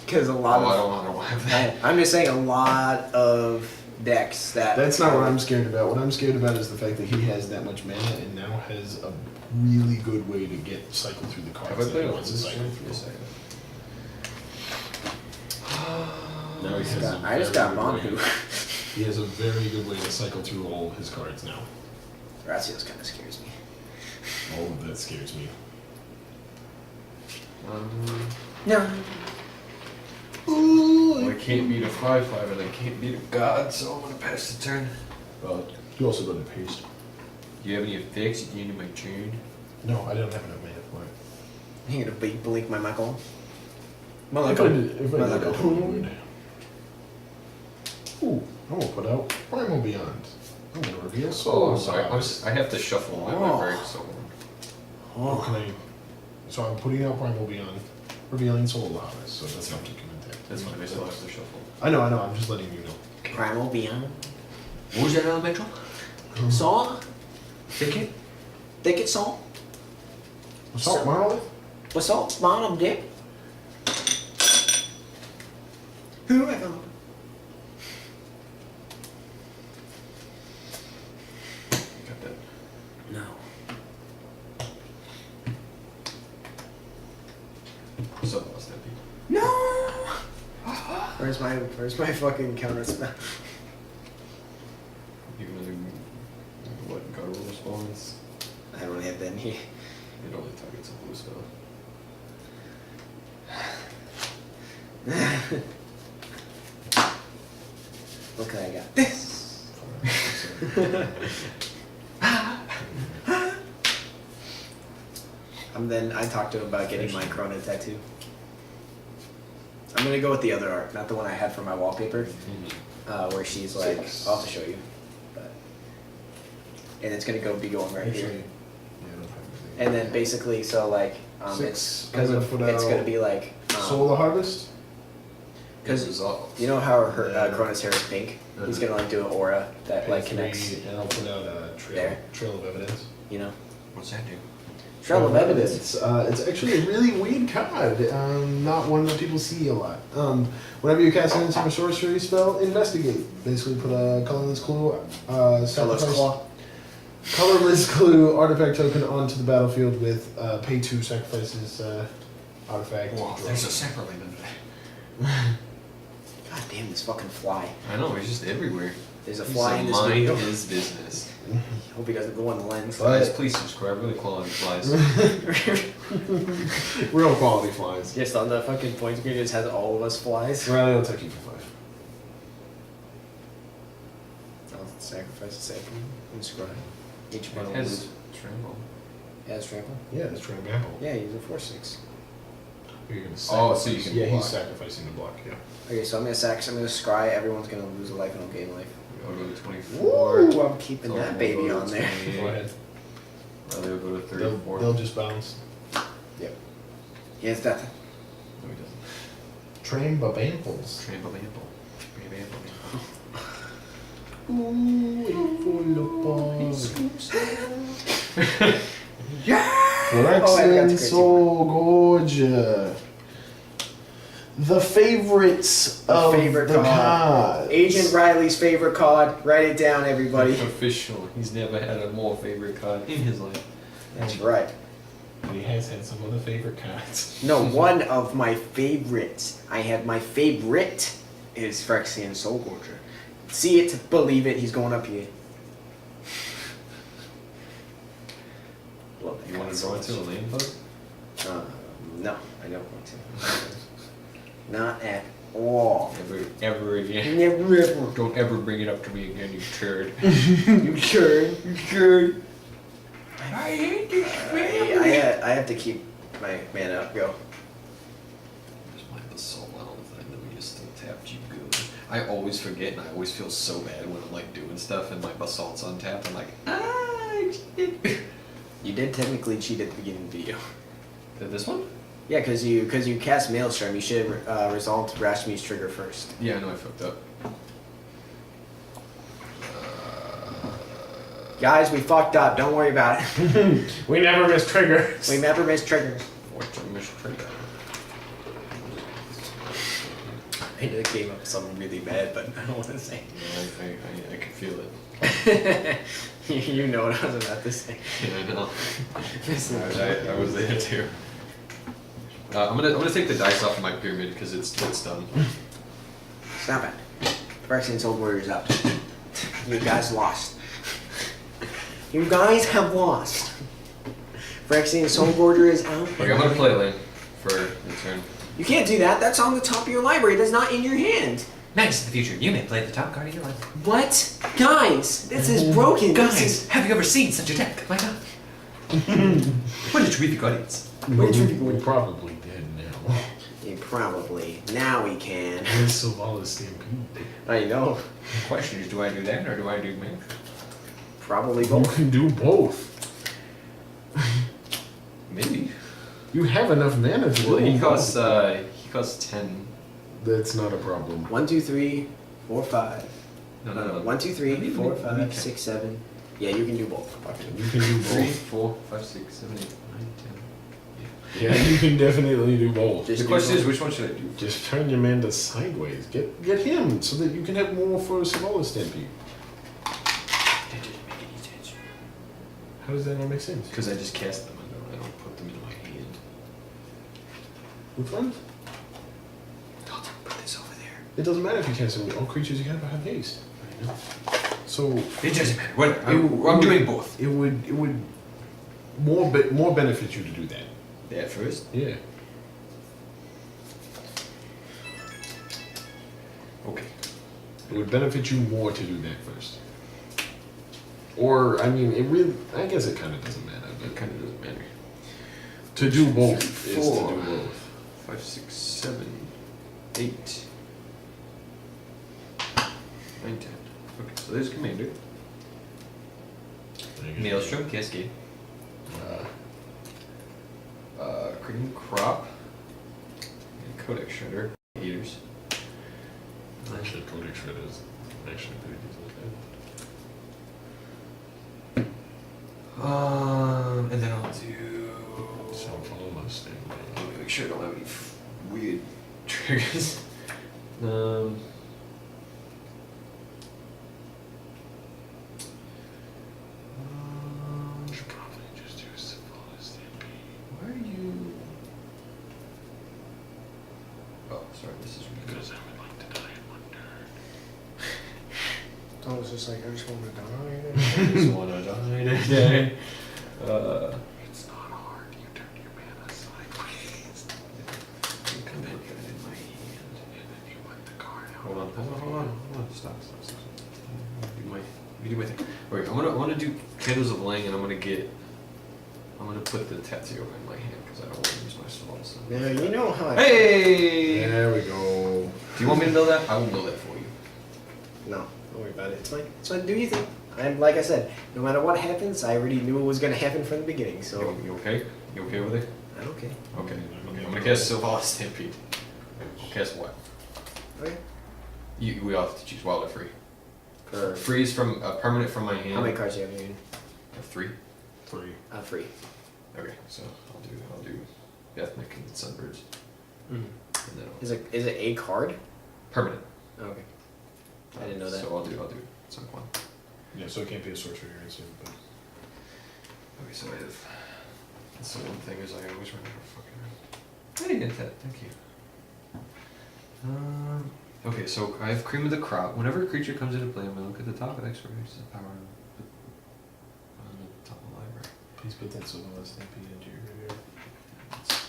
Because a lot Oh, I of. don't have that. I'm just saying a lot of decks that. That's not what I'm scared about. What I'm scared about is the fact that he has that much mana and now has a really good way to get cycle through the cards Have I that played he it? wants to cycle through. Yes, I have. Now he has a I just got very good way- Monhu. He has a very good way to cycle through all of his cards now. Thrasios kind of scares me. All of that scares me. No. Well, I can't beat a 5/5 and I can't beat a god, so I'm gonna pass the turn. You also got a paste. Do you have any effects at the end of my turn? No, I don't have enough mana for it. You gonna blink my Michael? If I did, I Malaka. would. Ooh, I'm gonna put out Primal Beyond. I'm gonna reveal Soul. Oh, sorry. I have to shuffle my library, so. What can I? So I'm putting out Primal Beyond, revealing Soul Harvest. So that's not to comment there. That's fine. I still have to shuffle. I know. I'm just letting you know. Primal Beyond. What was that elemental? Saw? Thicket? Thicket Saw? Assault Monolith. What's up, bottom dick? Whoever. Got that. No. So lost that people. No! Where's my fucking counter spell? You gonna do what? God roll response? I don't have that in here. It only targets a blue spell. What can I got? This! I talked to him about getting my Corona tattoo. I'm gonna go with the other art, not the one I had for my wallpaper, where she's like, I'll have to show you. But, and it's gonna be going right here. Actually, yeah, I don't have anything. And then basically, so like, Six. it's because I'm of, gonna put it's out gonna be like, Soul Harvest. because resolve. you know how her Corona's hair is pink. He's gonna like do an aura that like Pay connects. 3, and I'll put out a There. trail of evidence. You know, What's that do? trail of evidence. It's actually a really weird card. Not one that people see a lot. Whenever you cast an instant or sorcery spell, investigate. Basically, put a colorless clue, sacrifice. Colorless clue artifact token onto the battlefield with pay 2 sacrifices artifact. Whoa, draw. there's a separate limit. God damn this fucking fly. I know, he's just everywhere. There's a He's fly a in this mind video. his business. Hope he doesn't go on the lens. Guys, please subscribe. Really quality flies. Real quality flies. Just on the fucking point screen, it just has all of us flies. Riley will take you for 5. I'll sacrifice a second and scribe. Each It one will has lose. trample. Yeah, it's trample. Yeah, that's trample. Yeah, use a 4/6. You're gonna Oh, so you can Yeah, block. he's sacrificing the block. Yeah. Okay, so I'm gonna I'm gonna scry. Everyone's gonna lose a life and I'll gain life. I'll go to 24. Ooh, I'm keeping So that we'll baby go to on there. 28. Go ahead. Riley will go to They'll, 34. they'll just bounce. Yep. He has that. No, he doesn't. Train babamples. Trample Bample. Bample. Oh, I forgot to Flexing create so gorgeous. The favorites of favorite the card. cards. Agent Riley's favorite card. Write it down, everybody. Official. He's never had a more favorite card in his life. That's right. But he has had some other favorite cards. No, one of my favorites. I had my favorite is Phyrexian Soul Gorger. See it, believe it. He's going up here. Love that You want card to so draw much. into a lane bug? No, I don't want to. Not at all. Ever again. Never ever. Don't ever bring it up to me again, you turd. You sure? You turd. I hate this I have to keep my mana up. Go. There's my basalt. I don't think that we just still tapped you good. I always forget and I always feel so bad when I'm like doing stuff and my basalt's untapped. I'm like, I cheated. You did technically cheat at the beginning of the video. Did this one? Yeah, because you cast Maelstrom. You should resolve Rashmi's trigger first. Yeah, I know I fucked up. Guys, we fucked up. Don't worry about it. We never miss triggers. We never miss triggers. What to miss trigger? I know it came up with something really bad, but I don't want to say. I can feel it. You know what I was about to say. Yeah, I know. I was there too. I'm gonna take the dice off of my pyramid because it's done. Stop it. Phyrexian Soul Warrior's up. You guys lost. You guys have lost. Phyrexian Soul Warrior is out. Okay, I'm gonna play lane for the turn. You can't do that. That's on the top of your library. That's not in your hand. Nice. In the future, you may play the top card of your life. What? Guys, this is broken. This is... Guys, have you ever seen such a deck? My God. What a terrific audience. We're probably dead now. Yeah, probably. Now we can. Where's Sylvanas Stampede? I know. The question is, do I do that or do I do man? Probably You both. can do both. Maybe. You have enough mana to Well, do he both. costs 10. That's not a problem. 1, 2, 3, 4, 5. No. 1, 2, 3, Maybe 4, we 5, can. 6, 7. Yeah, you can do both. You can do 3, both. 4, 5, 6, 7, 8, 9, 10. Yeah, you can definitely do both. Just The do question is, both. which one should I do? Just turn your mana sideways. Get him so that you can have more for Sylvanas Stampede. That didn't make any sense. How does that not make sense? Because I just cast them. I don't put them in my hand. Which one? I'll put this over there. It doesn't matter if you cast them. All creatures you have haste. I know. So It doesn't matter. What, I'm doing both. it would more benefit you to do that. That first? Yeah. Okay. It would benefit you more to do that first. Or I mean, it really. I guess it kind of doesn't matter. It But kind of doesn't matter. to do both is to 4, do both. 5, 6, 7, 8, 9, 10. Okay, so there's Commander. Maelstrom, Cascade. Green Crop. And Codex Shredder. Eaters. Actually, Codex Shredder is actually pretty decent. And then I'll do. So follow my thing. Let me make sure I don't have any weird triggers. Should probably just use Sylvanas Stampede. Why are you? Oh, sorry. This is Because I would like to die in one turn. I was just like, I just want to die. I just wanna die today. It's not hard. You turn your mana sideways. You can put that in my hand. And then you put the card out. Hold on. Stop. You do my thing. Okay, I'm gonna do Candles of Lang, and I'm gonna put the tattoo in my hand because I don't want to use my spells. So. Now, you know how I... Hey! There we go. Do you want me to build that? I will build that for you. No, don't worry about it. It's fine. It's fine. Do you think? I'm like I said, no matter what happens, I already knew it was going to happen from the beginning, so... You okay? You okay with it? I'm okay. Okay. I'm gonna cast Sylvala Stampede. Cast what? Okay. We all have to choose wild or free. For Freeze from a permanent from my hand. how many cards do you have in your hand? 3. 3. Free. Okay, so I'll do Ethnic and Sunbirds. Mm. And then I'll, Is it a card? permanent. Okay. I didn't know that. So I'll do some one. Yeah, so it can't be a sorcery or anything, but Okay, so I have. That's the one thing is I always run out of fucking. Hey, get that. Thank you. Okay, so I have Cream of the Crop. Whenever a creature comes into play, I'm gonna look at the top of X raise the power on the top of the library. please put that Sylvala Stampede into your graveyard.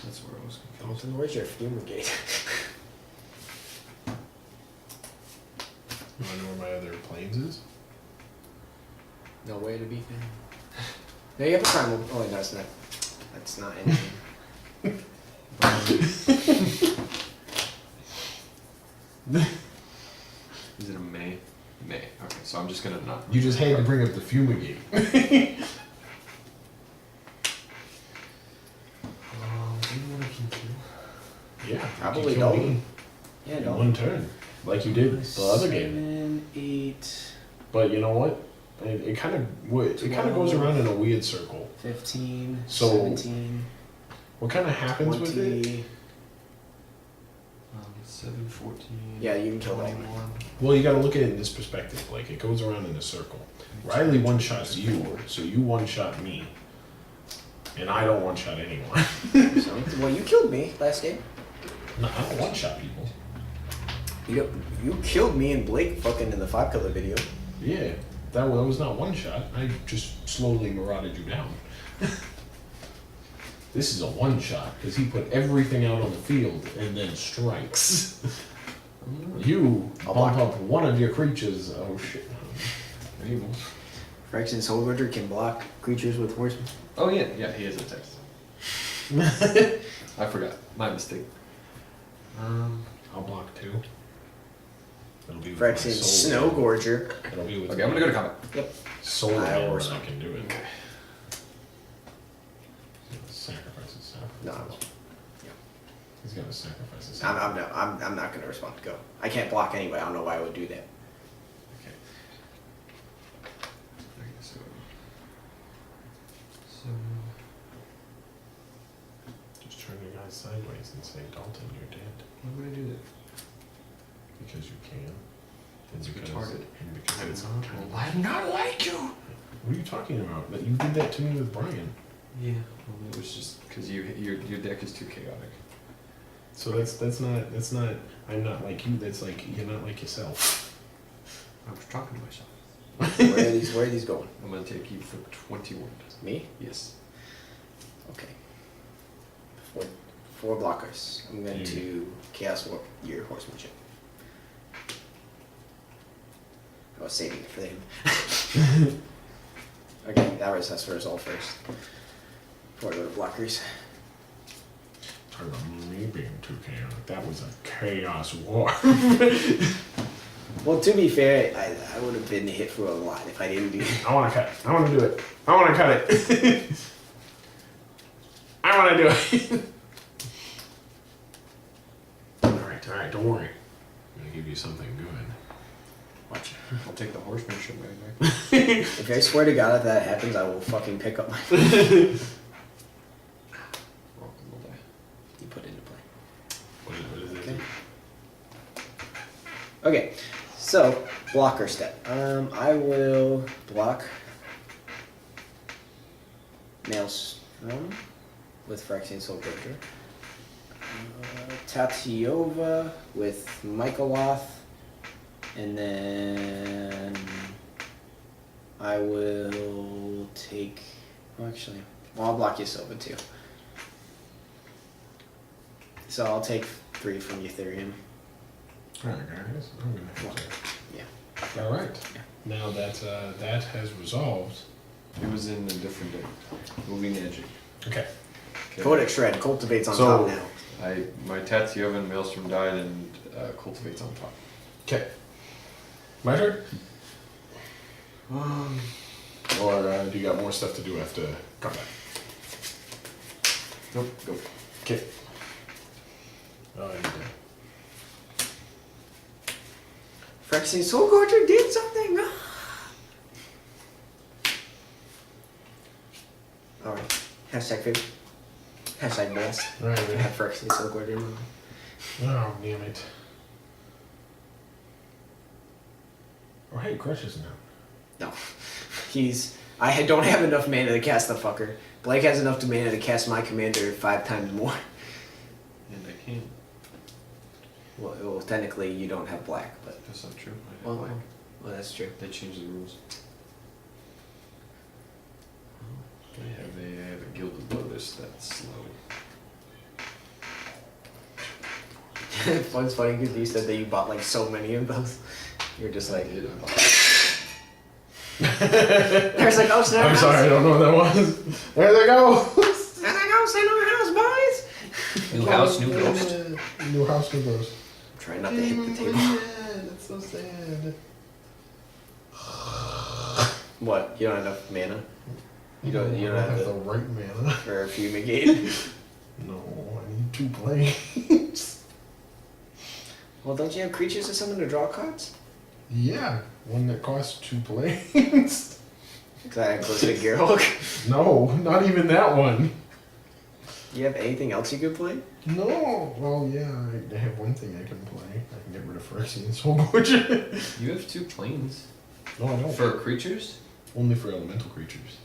That's where I was confused. Dalton, where's your fumigate? You wanna know where my other planes is? Nowhere to be found. No, you have a primal. Oh, wait, no, it's not. That's not anything. Is it a May? May. Okay, so I'm just gonna not. You just had to bring up the fumigate. Do you want to keep you? Yeah, Probably you kill don't. me Yeah, in no. one turn, like you did the other game. 7, 8, But you know what? It kind of goes around in a weird circle. 15, So, 17, What kind of happens with it? 20. 7, 14. Yeah, you can kill that. 21. Well, you got to look at it in this perspective. Like it goes around in a circle. Riley one shots you, so you one shot me, and I don't one shot anyone. So, well, you killed me last game. No, I don't one shot people. You killed me and Blake fucking in the 5-color video. Yeah, that was not one shot. I just slowly marauded you down. This is a one shot because he put everything out on the field and then strikes. You I'll bump block. up one of your creatures. Oh shit. Evil. Fraxion's Soul can block creatures with horsemen. Oh yeah, he is a text. I forgot. My mistake. I'll block 2. It'll be with my Fraxion's soul Snow hand. Gorger. It'll be with Okay, I'm gonna go to combat. Yep. soul I hand always- when I can do it. Sacrifice himself. No, I won't. He's gonna sacrifice himself. I'm not going to respond. Go. I can't block anyway. I don't know why I would do that. Okay. Okay, so Just turn your guys sideways and say, Dalton, you're dead. why would I do that? Because you can. It's And because- retarded. And because I'm it's not. turn. I'm not like you. What are you talking about? That you did that to me with Brian. Yeah. Well, it was just because your deck is too chaotic. So that's not I'm not like you, that's like you're not like yourself. I was talking to myself. Where are these going? I'm gonna take you for 21. Me? Yes. Okay. Four blockers. I'm going to Chaos Warp your horsemanship. I was saving it for him. Okay, that's for us all first. Before I go to blockers. Talk about me being too chaotic. That was a chaos war. Well, to be fair, I would have been hit for a lot if I didn't do I wanna cut it. I wanna do it. I wanna cut it. I wanna do it. Alright, don't worry. I'm gonna give you something good. Watch. I'll take the horsemanship back. If I swear to God if that happens, I will fucking pick up my... Welcome, will die. You put it into play. What is it? Okay. Okay, so blocker step. I will block Maelstrom with Phyrexian Soul Breaker. Tatiova with Michaeloth, and then I will take. Well, actually, I'll block you Silva too. So I'll take 3 from Ethereum. All right, guys. I'm gonna have to. Yeah. All right. Yeah. Now that that has resolved. It was in a different deck. Moving magic. Okay. Okay. Codex Shred cultivates on So- top now. My Tatsuovan Maelstrom died and cultivates on top. Okay. My turn. Or do you got more stuff to do after combat? Nope, go. Okay. And, Phyrexian Soul Gorger did something! Alright. Hashtag favorite. Hashtag best. All right, I ready? have Phyrexian Soul Gorger. oh, damn it. Oh, hey, Kresh is now. No. I don't have enough mana to cast the fucker. Blake has enough mana to cast my commander 5 times more. And I can't. Well, technically you don't have black, but That's not true. I have well, black. well that's true. They changed the rules. I have a Gilded Lotus that's slow. It's funny because you said that you bought like so many of those. You're just like, I did. there's like, oh snap! I'm sorry, I don't know what that was. There they go. And I go say no house, boys. New house, new ghost. New house, new ghost. Try not to hit the table. Yeah, that's so sad. What? You don't have enough mana? You don't I have the the right mana. for fumigate. No, I need 2 planes. Well, don't you have creatures or something to draw cards? Yeah, one that costs 2 planes. Because that includes a Gearhulk. No, not even that one. Do you have anything else you could play? No. Well, yeah, I have one thing I can play. I can get rid of Phyrexian Soul Gorger. You have 2 planes. No, I don't. For creatures? Only for elemental creatures.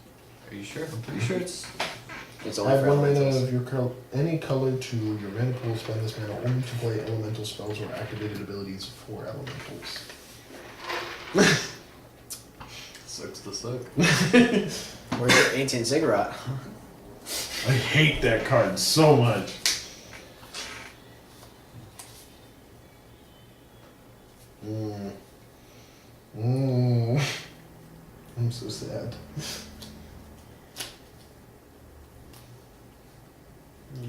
Are you sure? I'm pretty sure it's. It's only Add for 1 mana elementals. of your any color to your mana pool. Spend this mana only to play elemental spells or activated abilities for elementals. Sucks to suck. Where's your ancient ziggurat? I hate that card so much. I'm so sad.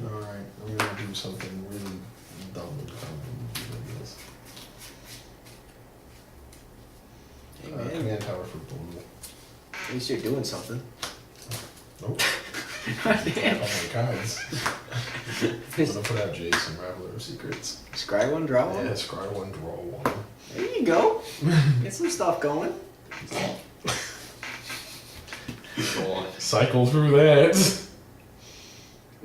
Alright, I'm gonna do something really dumb and I guess. Hey man, Command tower for blue. at least you're doing something. Nope. Damn. Oh my cards. I'm gonna put out Jason, Raveler of Secrets. Scry one, draw one. Yeah, scry 1, draw 1. There you go. Get some stuff going. Go on. Cycle through that.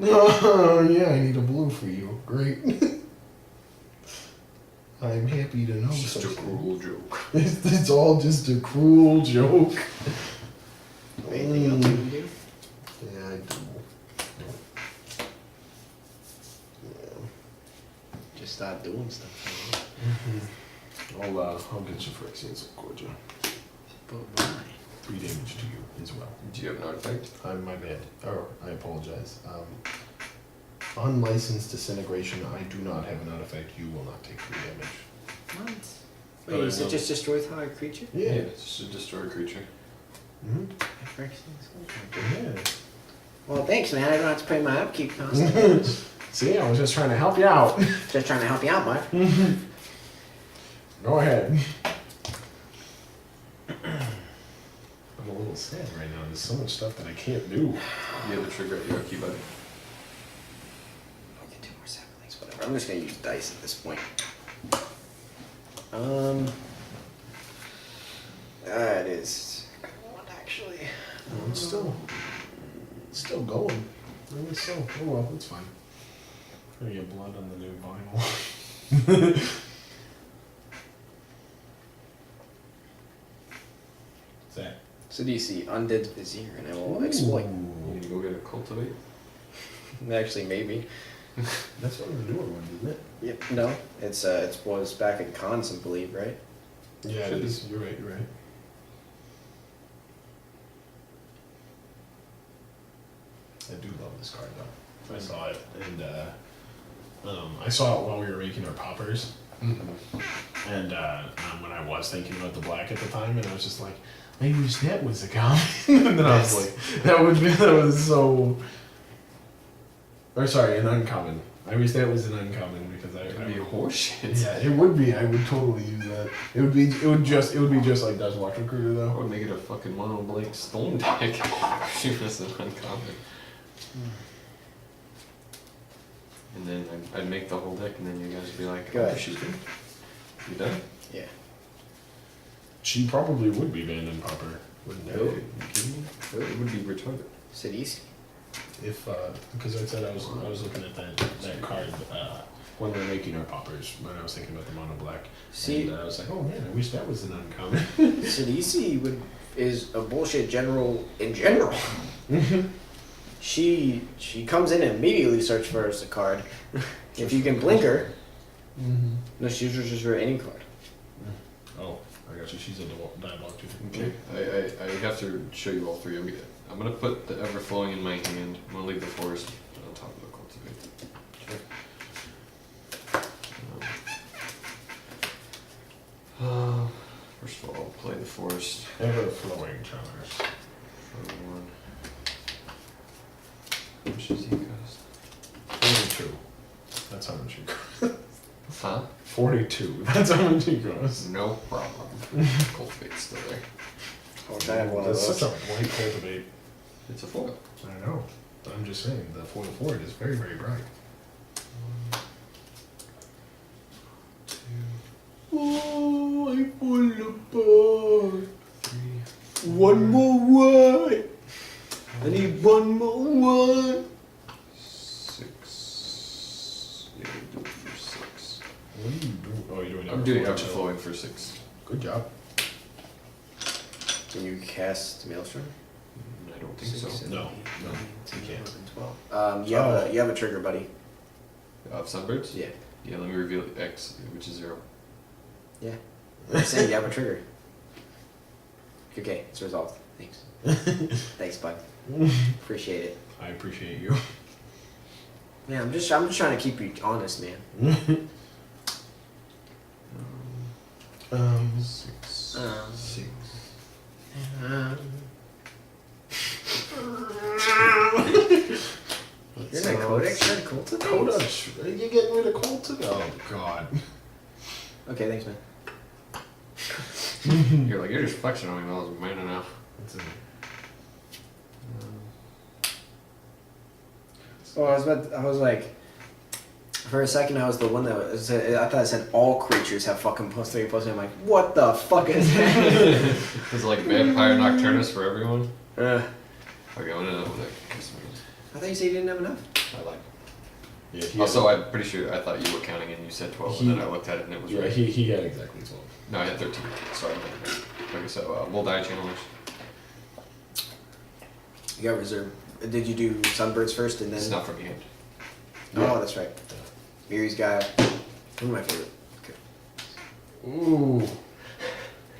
Oh, yeah, I need a blue for you. Great. I'm happy to know. It's just a such cruel joke. It's all just a cruel joke. Anything else you can do? Yeah, I do. Yeah. Just start doing stuff. I'll get you Phyrexian Soul Gorger. But why? 3 damage to you as well. Do you have an artifact? My bad. Oh, I apologize. Unlicensed disintegration. I do not have an artifact. You will not take 3 damage. What? But Wait, I you said will. just destroy target creature? Yeah. It's just a destroy creature. Mhm. Yeah. Well, thanks, man. I don't have to pay my upkeep costs. See, I was just trying to help you out. Just trying to help you out, Mark. Go ahead. I'm a little sad right now. There's so much stuff that I can't do. You have a trigger at your upkeep button. I'll get 2 more saplings, whatever. I'm just gonna use dice at this point. That is one actually. It's still going. Maybe so. Oh well, it's fine. Gonna get blood on the new vinyl. What's that? So do you see Undead Vizier, and I will exploit. You need to go get a cultivate. Actually, maybe. That's what we're doing, isn't it? Yep. No, it was back in cons, I believe, right? Yeah, Should it is. You're right. You're right. I do love this card though. I saw it, and I saw it while we were making our poppers. And when I was thinking about the black at the time, and I was just like, I wish that was a common. And then I was like, that was so. Or sorry, an uncommon. I wish that was an uncommon because It would be horseshit. Yeah, it would be. I would totally use that. It would be just like Dust Watch Recruiter I though. would make it a fucking mono Blake Stone deck. Shoot this an uncommon. And then I'd make the whole deck, and then you guys would be like, Go oh, ahead. she's good. You done? Yeah. She probably would be banned in popper, wouldn't No. it? Are you kidding me? It would be retarded. Cities. If because I said I was looking at that card when we were making our poppers when I was thinking about the mono black. See, And I was like, oh man, I wish that was an uncommon. Sidisi is a bullshit general in general. She comes in and immediately search for us a card. If you can blink her, no, she's just for any card. Oh, I got you. She's a dialogue too. Okay, I have to show you all three. I'm gonna put the Everflowing in my hand. I'm gonna leave the Forest on top of the Cultivate. First of all, I'll play the Forest Ever flowing charmers. for one. How much does he cost? 42. That's how much you cost. Huh? 42. That's how much you cost. No problem. Cultivate's still there. I wish I had one of That's those. such a white cultivate. It's a foil. I know. I'm just saying, the foil for it is very, very bright. Oh, I fall apart. 3, One more one. I need one more one. 6. Yeah, do it for 6. What are you doing? Oh, you're doing I'm doing Everflowing. Everflowing for 6. Good job. Can you cast Maelstrom? I don't think so. No, you can't. 12. You have a trigger, buddy. Of Sunbirds? Yeah. Yeah, let me reveal X, which is 0. Yeah. I'm saying you have a trigger. Okay, it's resolved. Thanks. Thanks, bud. Appreciate it. I appreciate you. Yeah, I'm just trying to keep you honest, man. 6. Um, 6. You're not Codex, you're a Cultivate? Codex. You're getting rid of Colton? Oh God. Okay, thanks, man. You're just flexing on me, well, it's mine enough. That's Oh, I was like, for a second I was the one that was, I thought it said all creatures have fucking +3 +3. I'm like, what the fuck is that? Is it like Vampire Nocturnus for everyone? Okay, I'm gonna I thought you said you didn't have enough. I like. Yeah, he Also, had, I'm pretty sure I thought you were counting and you said 12, He- and then I looked at it and it was yeah, right. he had exactly 12. No, I had 13. Sorry. Okay, so we'll die channelers. You got reserve. Did you do Sunbirds first and then? It's not from hand. Oh, that's right. Miri's got one of my favorite. Okay. Ooh.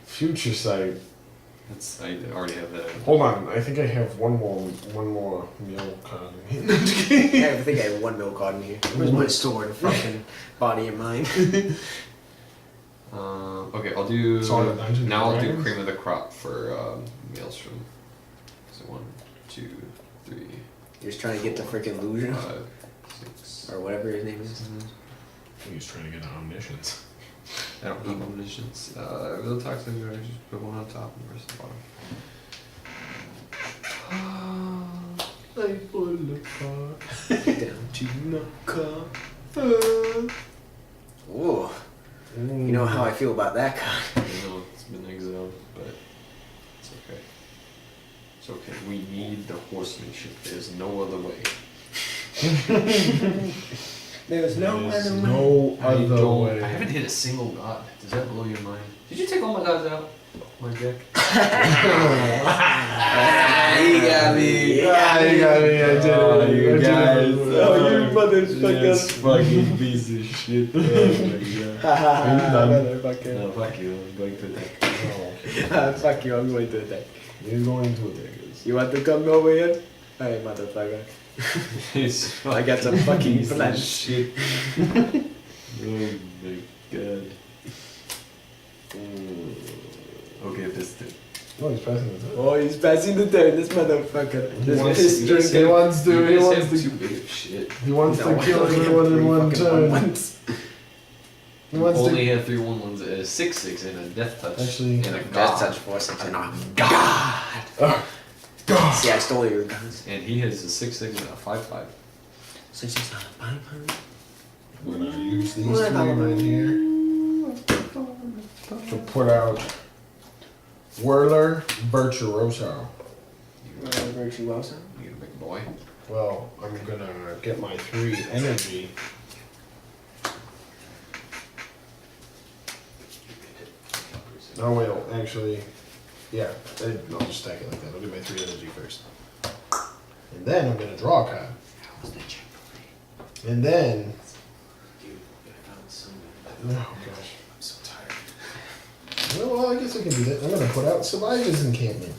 Future sight. I already have that. Hold on, I think I have one more meal card. I think I had one milk card in here. Where's my sword? Fucking body and mind. Okay, I'll do. So on the Dungeons Now and I'll do Dragons? cream of the crop for Maelstrom. So 1, 2, 3, You're just trying to get the freaking illusion 5, 6. or whatever his name is. He was trying to get an omniscience. I don't have omniscience. Real toxic. I just put one on top and the rest on the bottom. I fall apart. Down. To no car. Ooh. You know how I feel about that card. I know it's been exiled, but it's okay. It's okay. We need the horsemanship. There's no other way. There's There's no other way. I haven't hit a single god. Does that blow your mind? Did you take all my gods out? My deck? He got me. You got me. I did it. Oh, I you did guys. it. Oh, you motherfucker. fucking piece of shit. Oh my Motherfucker. No, fuck you. I'm going to attack. Fuck you, I'm going to attack. You're going to attack us. You want to come over here? Hey, motherfucker. Well, I got some fucking blend. Shit. Oh my god. Okay, pistol. Oh, he's passing it. Oh, he's passing the turn, this motherfucker. He This wants, is he wants to. He wants too to. big of shit. He wants No, to kill I only have everyone in three one fucking turn. ones. He wants Only to. have 3 1-1s, a 6-6, and a death touch. Actually- and a Death god. touch 4-6 and a Oh, God. See, I stole your guns. And he has a 6-6 and a 5-5. 6-6 not a 5-5. I'm gonna use these three right here to put out Whirler Virtuoso. Virtuoso. You big boy. Well, I'm gonna get my 3 energy. Oh wait, actually, yeah, I'll just stack it like that. I'll do my 3 energy first. And then I'm gonna draw a card. How was the check? And then, Dude, I found some. oh gosh. I'm so tired. Well, I guess I can do that. I'm gonna put out Survivor's Encampment.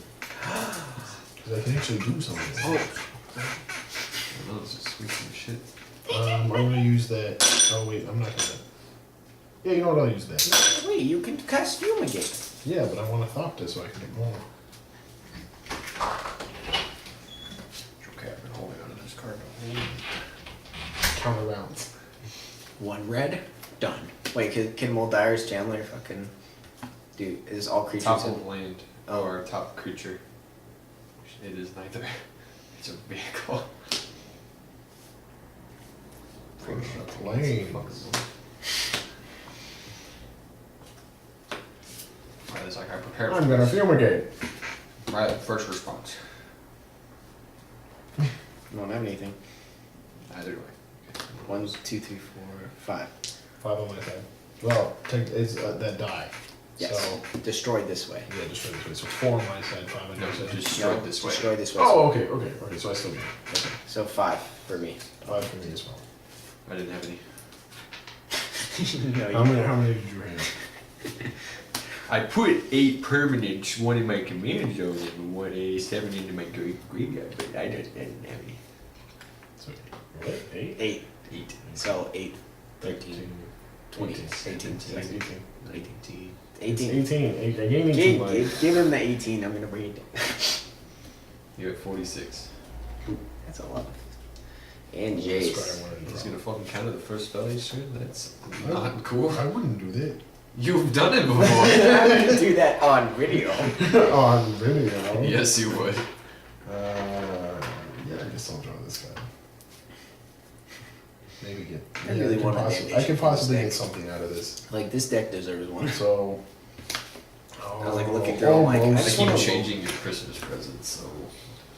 Because I can actually do something. Oh. I don't know, it's just sweet some shit. I'm gonna use that. Oh wait, I'm not gonna. Yeah, you know what? I'll use that. Wait, you can cast Fumigate. Yeah, but I want to Thopter so I can get more. Okay, I've been holding on to this card. Counter rounds. 1 red, done. Wait, can Moldire's Chandler fucking. Dude, is all creatures Top in. of land. Or top creature. It is neither. It's a vehicle. Plane. Right, it's like I prepared I'm gonna Fumigate. Right, first response. I don't have anything. Either way. 1, 2, 3, 4, 5. 5 on my side. Well, take it's that die. Yes. So Destroyed this way. yeah, destroy this way. So 4 on my side, 5 on No, your side. destroyed No, this way. Destroyed this way. Oh, okay. So I still get it. Okay. So 5 for me. 5 for me as well. I didn't have any. No, you How many did you have? I put 8 permanents, 1 in my command zone and 1 7 into my graveyard, but I didn't have any. So, what? 8? 8. 8. So 8, 13, 20, 18, 18. 19. 18. 18. I gave me 2 months. Give him the 18. I'm gonna bring it down. You're at 46. That's a lot. And That's what I Jace. wanted to He's draw. gonna fucking counter the first spell you shoot? That's I- not cool. I wouldn't do that. You've done it before. I'm gonna do that on video. On video. Yes, you would. Yeah, I guess I'll draw this guy. Maybe get. I really want a I damnation could from possibly this get deck. something out of this. Like this deck deserves one. So. I was like looking through all my- I almost. keep changing your Christmas presents, so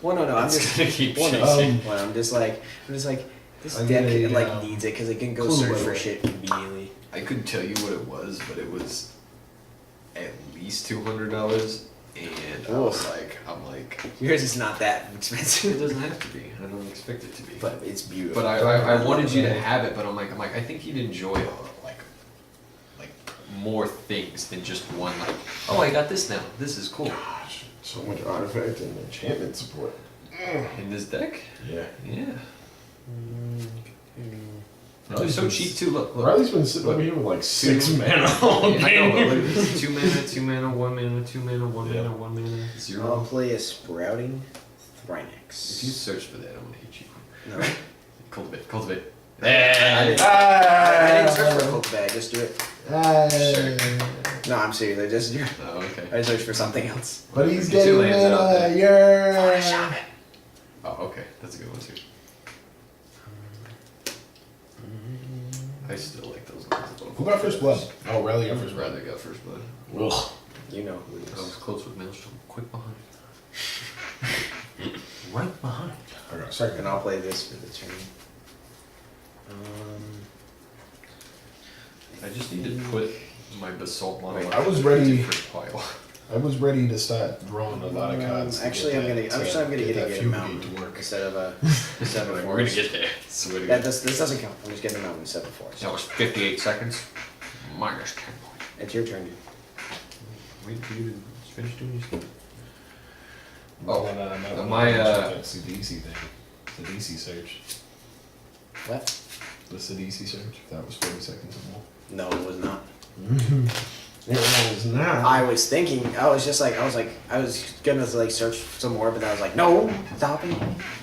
Well, no, I'm it's just. gonna keep Well, no, changing. well, I'm just like this I deck get a, like needs it because it can go clue, search by the for way. shit immediately. I couldn't tell you what it was, but it was at least $200, and Ooh. I'm like, Yours is not that it expensive, doesn't have to be. I don't expect it to be. but it's beautiful. But I wanted you to have it, but I'm like, I think you'd enjoy like more things than just one. Like, oh, I got this now. This is cool. Gosh, so much artifact and enchantment support. In this deck, Yeah. yeah. No, they're so cheap too. Look. Riley's been sitting over here with like 6 mana all Yeah, I know, but look at game. this. 2 mana, 2 mana, 1 mana, 2 mana, 1 Yeah. mana, 1 mana, I'll 0. play a Sprouting If you Thrynax. search for that, I'm gonna hit you. No, Cultivate. I didn't, I didn't search for a Cultivate. I just do it. No, I'm serious. I just do. Oh, okay. I search for something else. But he's Two getting lands out there. yeah. Oh, okay. That's a good one too. I still like those ones a little. Who got first blood? Oh, Riley got first I'd blood. rather got first blood. Ugh. You know who it I was is. close with Maelstrom. Quick behind. Right behind. I got second. And I'll play this for the turn. I just need to put my basalt mono. Wait, I was ready- First pile. I was ready to start drawing a lot of cards. to Actually, get I'm gonna. that, I'm sure I'm gonna get that a Fumigate mountain to work. instead of a 7 We're gonna fours. get there. Swear to That God. this doesn't count. I'm just getting a mountain 7 fours. That was 58 seconds. Minus 10 points. It's your turn, dude. Wait for you to finish doing your stuff. Oh, my, that CDC thing. The DC search. What? The Sidisi search. That was 40 seconds or more. No, it was not. It was not. I was thinking. I was gonna like search some more, but then I was like, no, stop it.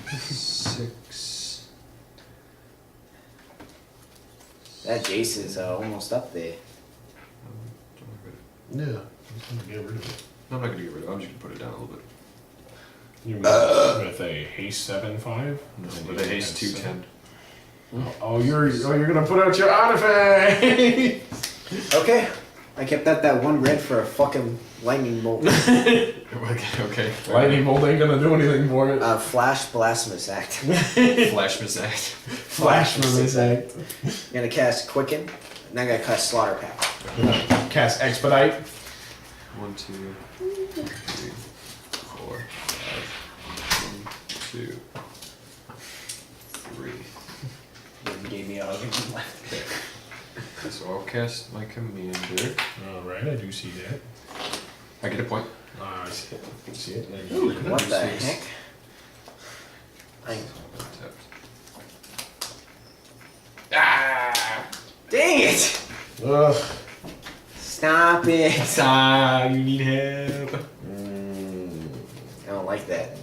6. That Jace is almost up there. Yeah. I'm gonna get rid of it. No, I'm not gonna get rid of it. I'm just gonna put it down a little bit. You mean with a haste 7/5? With a haste 2/10. Oh, you're gonna put out your artifact. Okay, I kept that one red for a fucking lightning bolt. Okay. Lightning bolt ain't gonna do anything for it. Flash blasphemous act. Flash miss act. Flash for this act. I'm gonna cast quicken, and then I'm gonna cast slaughter pack. Cast expedite. 1, 2, 3, 4, 5. 1, 2, 3. You gave me all you left. Okay, so I'll cast my commander. Alright, I do see that. I get a point. I see it. I see it. There Ooh, you go. what the heck? Ah! Dang it! Ugh. Stop it! Ah, you need help. I don't like that.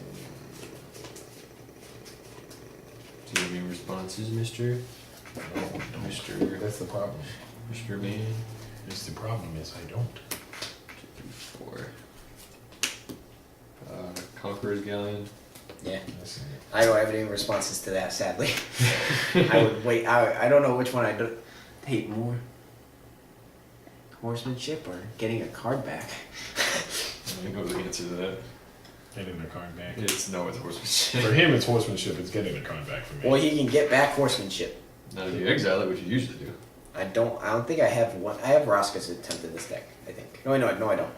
Do you have any responses, Mister? Mister. That's the problem. Mister Man. It's the problem is I don't. 2, 3, 4. Conqueror's Galleon. Yeah. That's it. I don't have any responses to that, sadly. I would wait. I don't know which one I hate more. Horsemanship or getting a card back? I know the answer to that. Getting the card back. It's horsemanship. For him, it's horsemanship. It's getting the card back for me. Well, he can get back horsemanship. Now, if you exile it, which you usually do. I don't think I have one. I have Roska's attempt in this deck, I think. No, I don't.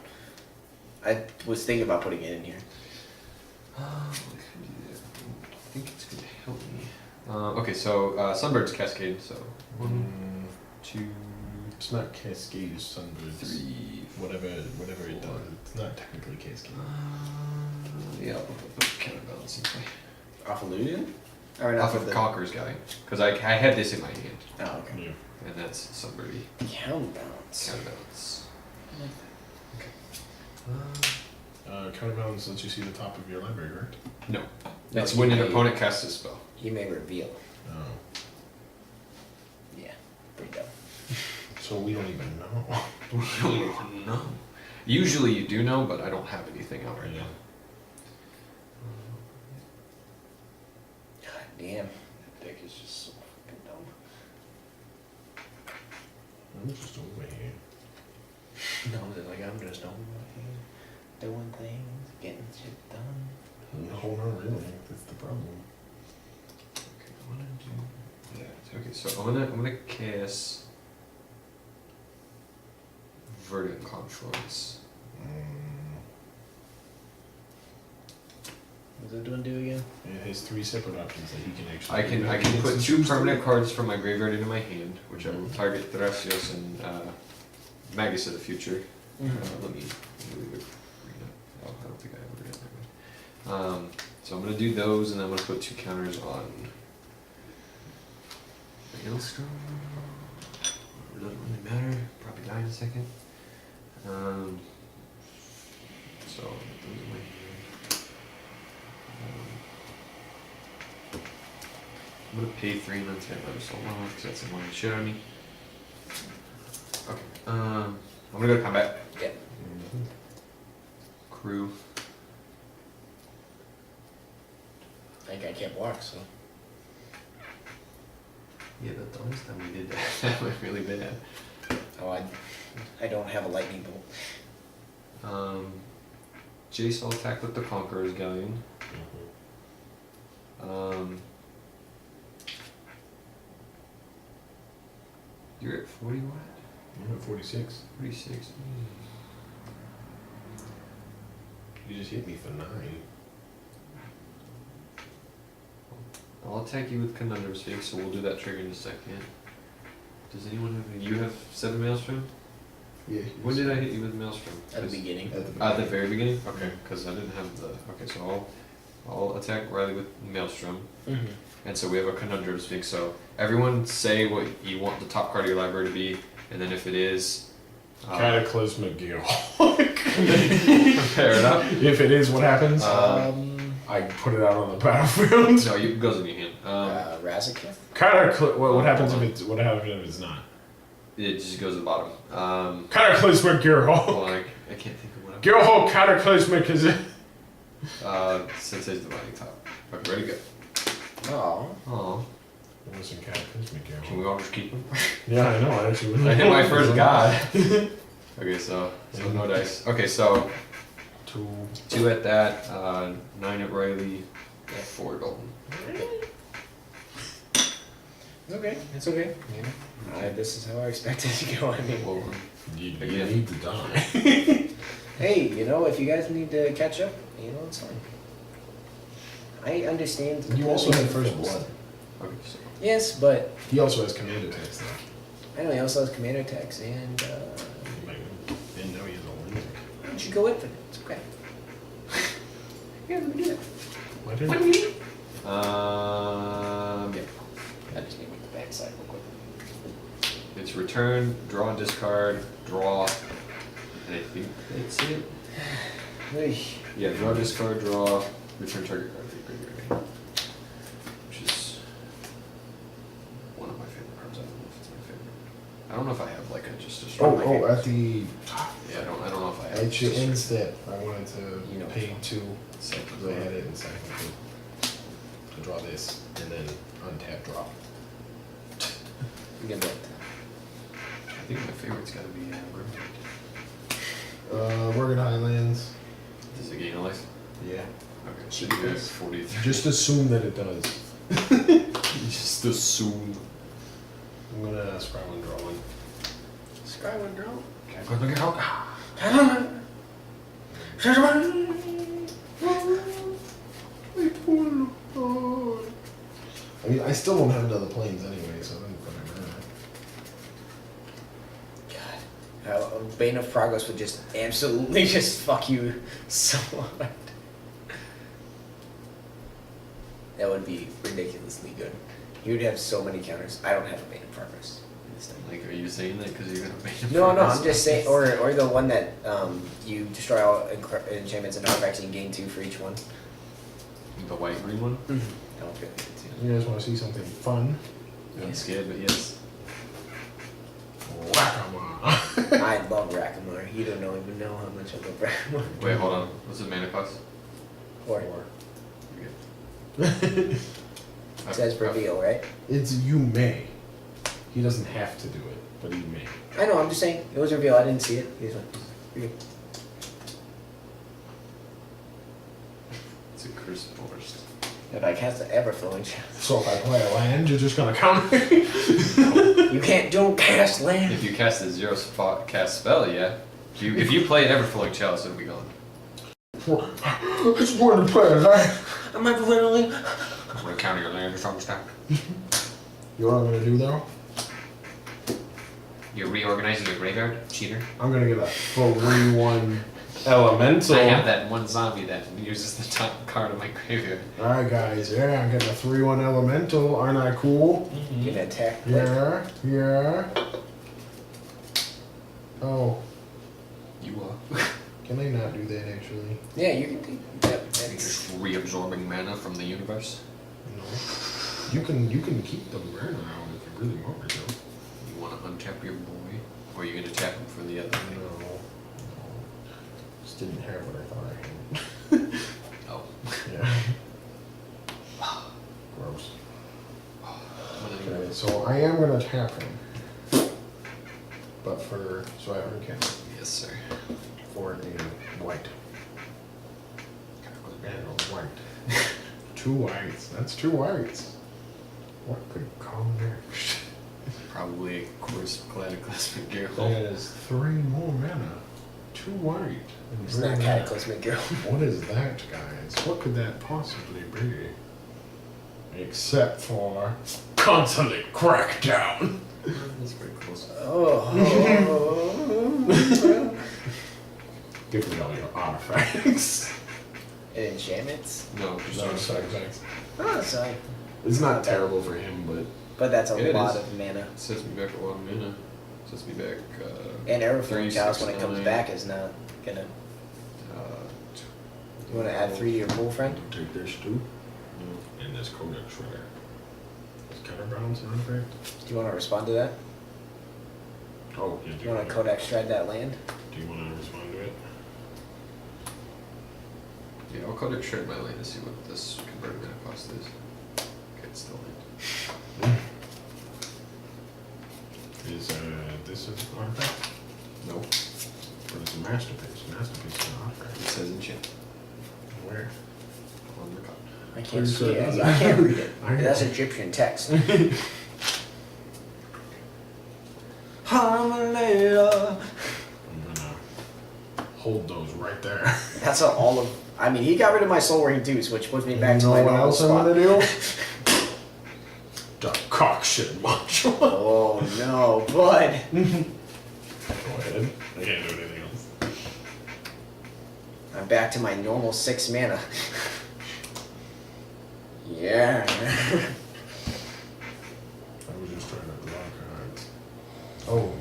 I was thinking about putting it in here. I think it's going to help me. Okay, so Sunbird's Cascade, so 1, 2, It's not Cascade, it's Sunbird. 3, Whatever it does. It's not technically Cascade. yeah, I'll put counterbalance in play. Off illusion? Or not Off of Conqueror's Galleon, because I had this in my hand, Oh, okay. Yeah. and that's Sunbirdy. Counterbalance. Counterbalance. Counterbalance lets you see the top of your library, correct? No, No, it's you when an may- opponent casts a spell. You may reveal. Oh. Yeah, pretty dumb. So we don't even know. We don't even know. Usually you do know, but I don't have anything out right now. God damn. That deck is just so fucking dumb. I'm just over here. No, they're like, I'm just over here doing things, getting shit done. No, not really. That's the problem. Okay, I wanna do that. Okay, so I'm gonna cast Verdant Confluence. What's that one do again? It has 3 separate options that he can actually. I can put 2 permanent cards from my graveyard into my hand, which I will target Thrasios and Magus of the Future. Let me leave it. Oh, I don't think I have it yet. So I'm gonna do those, and then I'm gonna put 2 counters on Maelstrom. It doesn't really matter. Probably die in a second. So I'll put those in my hand. I'm gonna pay 3 and then 10 so long because that's annoying shit out of me. Okay. I'm gonna go to combat. Yeah. Crew. I think I can't block, so. Yeah, the last time we did that, that went really bad. Oh, I don't have a lightning bolt. Jace will attack with the Conqueror's Galleon. You're at 40 what? I'm at 46. 46. You just hit me for 9. I'll attack you with Conundrum Sphinx, so we'll do that trigger in a second. Does anyone have any? You have 7 Maelstrom? Yeah. When did I hit you with Maelstrom? At the beginning. At the At the very beginning? Okay, because I didn't have the... Okay, so I'll I'll attack Riley with Maelstrom. Mm-hmm. And so we have a conundrum speak. So everyone say what you want the top card of your library to be, and then if it is, Cataclysmic Gear. fair enough. If it is, what happens? I put it out on the battlefield. No, it goes in your hand. Razaketh? What happens if it's not? It just goes to the bottom. Cataclysmic Gear. Hold on, I can't think of what. Gear Cataclysmic is it? Sensei's dividing top. Okay, ready, go. Oh. Oh, It wasn't Cataclysmic Gear. can we all just keep them? Yeah, I know. I actually. I hit my first god. Okay, so no dice. Okay, so 2 at that, 9 at Riley, 4 at Dalton. It's okay. It's okay. You know, this is how I expect it to go. I mean, Well, You Again. need to die. hey, you know, if you guys need to catch up, you know, it's fine. I understand. You also had first blood. okay, so Yes, but He also has command attacks though. I know he also has commander attacks, and Didn't know he was a lunatic. why don't you go infinite? It's okay. Yeah, let me do that. What did yeah. I just need to make the backside real quick. It's return, draw and discard, draw, and I think that's it. Hey, Yeah, draw, discard, draw, return target card to your graveyard. Which is one of my favorite cards. I don't know if it's my favorite. I don't know if I have like a just a strong. At the Yeah, I don't know if I have. at your just a end step, I wanted to You know. pay 2 second because I had it in second to draw this and then untap drop. you get that. I think my favorite's gotta be Grimdark. Rugged Highlands. Does it gain a life? Yeah. Okay, so you have 43. Just assume that it does. Just assume. I'm gonna scry one, draw one. Scry one, draw. Okay, go look at how. I mean, I still don't have another planes anyway, so then whatever. God, Bane of Progress would just absolutely just fuck you so hard. That would be ridiculously good. You would have so many counters. I don't have a Bane of Progress in this thing. Like, are you saying that because you're gonna make No, I'm just saying, or the one that you destroy all enchantments and artifacts and you gain 2 for each one. The white green one? That one's really good too. You guys want to see something fun? I'm scared, but yes. Whack-a-mah. I love Rakamar. You don't even know how much I love Rakamar. Wait, hold on. What's the mana cost? Or You're it says reveal, right? It's you may. He doesn't have to do it, but he may. I know. I'm just saying it was reveal. I didn't see it. He's like, "You're good." It's a curse forest. If I cast an Everflowing Chalice, So if I play a land, you're just gonna counter. you don't cast land. If you cast a 0 spot cast spell, yeah. If you play an Everflowing Chalice, it'll be gone. I just wanted to play a land. I'm literally. I'm gonna counter your land or something stack. You know what I'm gonna do though? You're reorganizing your graveyard, cheater. I'm gonna get a 3/1 elemental. I have that one zombie that uses the top card of my graveyard. Alright guys, yeah, I'm getting a 3/1 elemental. Aren't I cool? You can attack. Yeah, yeah. Oh, You are. can I not do that actually? Yeah, you can. You're just reabsorbing mana from the universe. No. You can keep the burn around if you really want to. You want to untap your boy, or you're gonna tap him for the other thing. No. Just didn't have what I thought I had. Oh. Yeah. Gross. Okay, so I am gonna tap him. But so I have a cat Yes, sir. for a white. And a white. 2 whites. That's 2 whites. What could come next? Probably a course cataclysmic gear. That is 3 more mana. 2 white. And It's 3 not mana. Cataclysmic Girl. What is that, guys? What could that possibly be? Except for Consulate Crackdown. That's pretty close. Oh. Give me all your artifacts. Enchantments? No, just No, artifacts. Oh, sorry. It's not terrible for him, but But that's a It lot is. of mana. It sets me back a lot of mana. Sets me back. And Arrowflame 3, Cows 6, when it comes 9, back is not gonna. You want to add 3 to your pool, friend? take this too. And this Codex Shredder. Is Counterbalance an artifact? Do you want to respond to that? Oh, yeah. Do you want to Codex Shred that land? Do you want to respond to it? Yeah, I'll Codex Shred my land to see what this converted mana cost is. Okay, it's still land. Is this an artifact? Nope. Or is it a masterpiece? Masterpiece is an It artifact. says enchant Where? on the card. I can't Pretty see sure it it. does. I can't read it. I know. That's Egyptian text. Harmony. I'm gonna hold those right there. That's all of. I mean, he got rid of my Soul Ring too, which puts me back you to know my what normal else I'm spot. gonna do? Decoction module. Oh no, bud. Go ahead. I can't do anything else. I'm back to my normal 6 mana. Yeah. I was just trying to draw cards. Oh.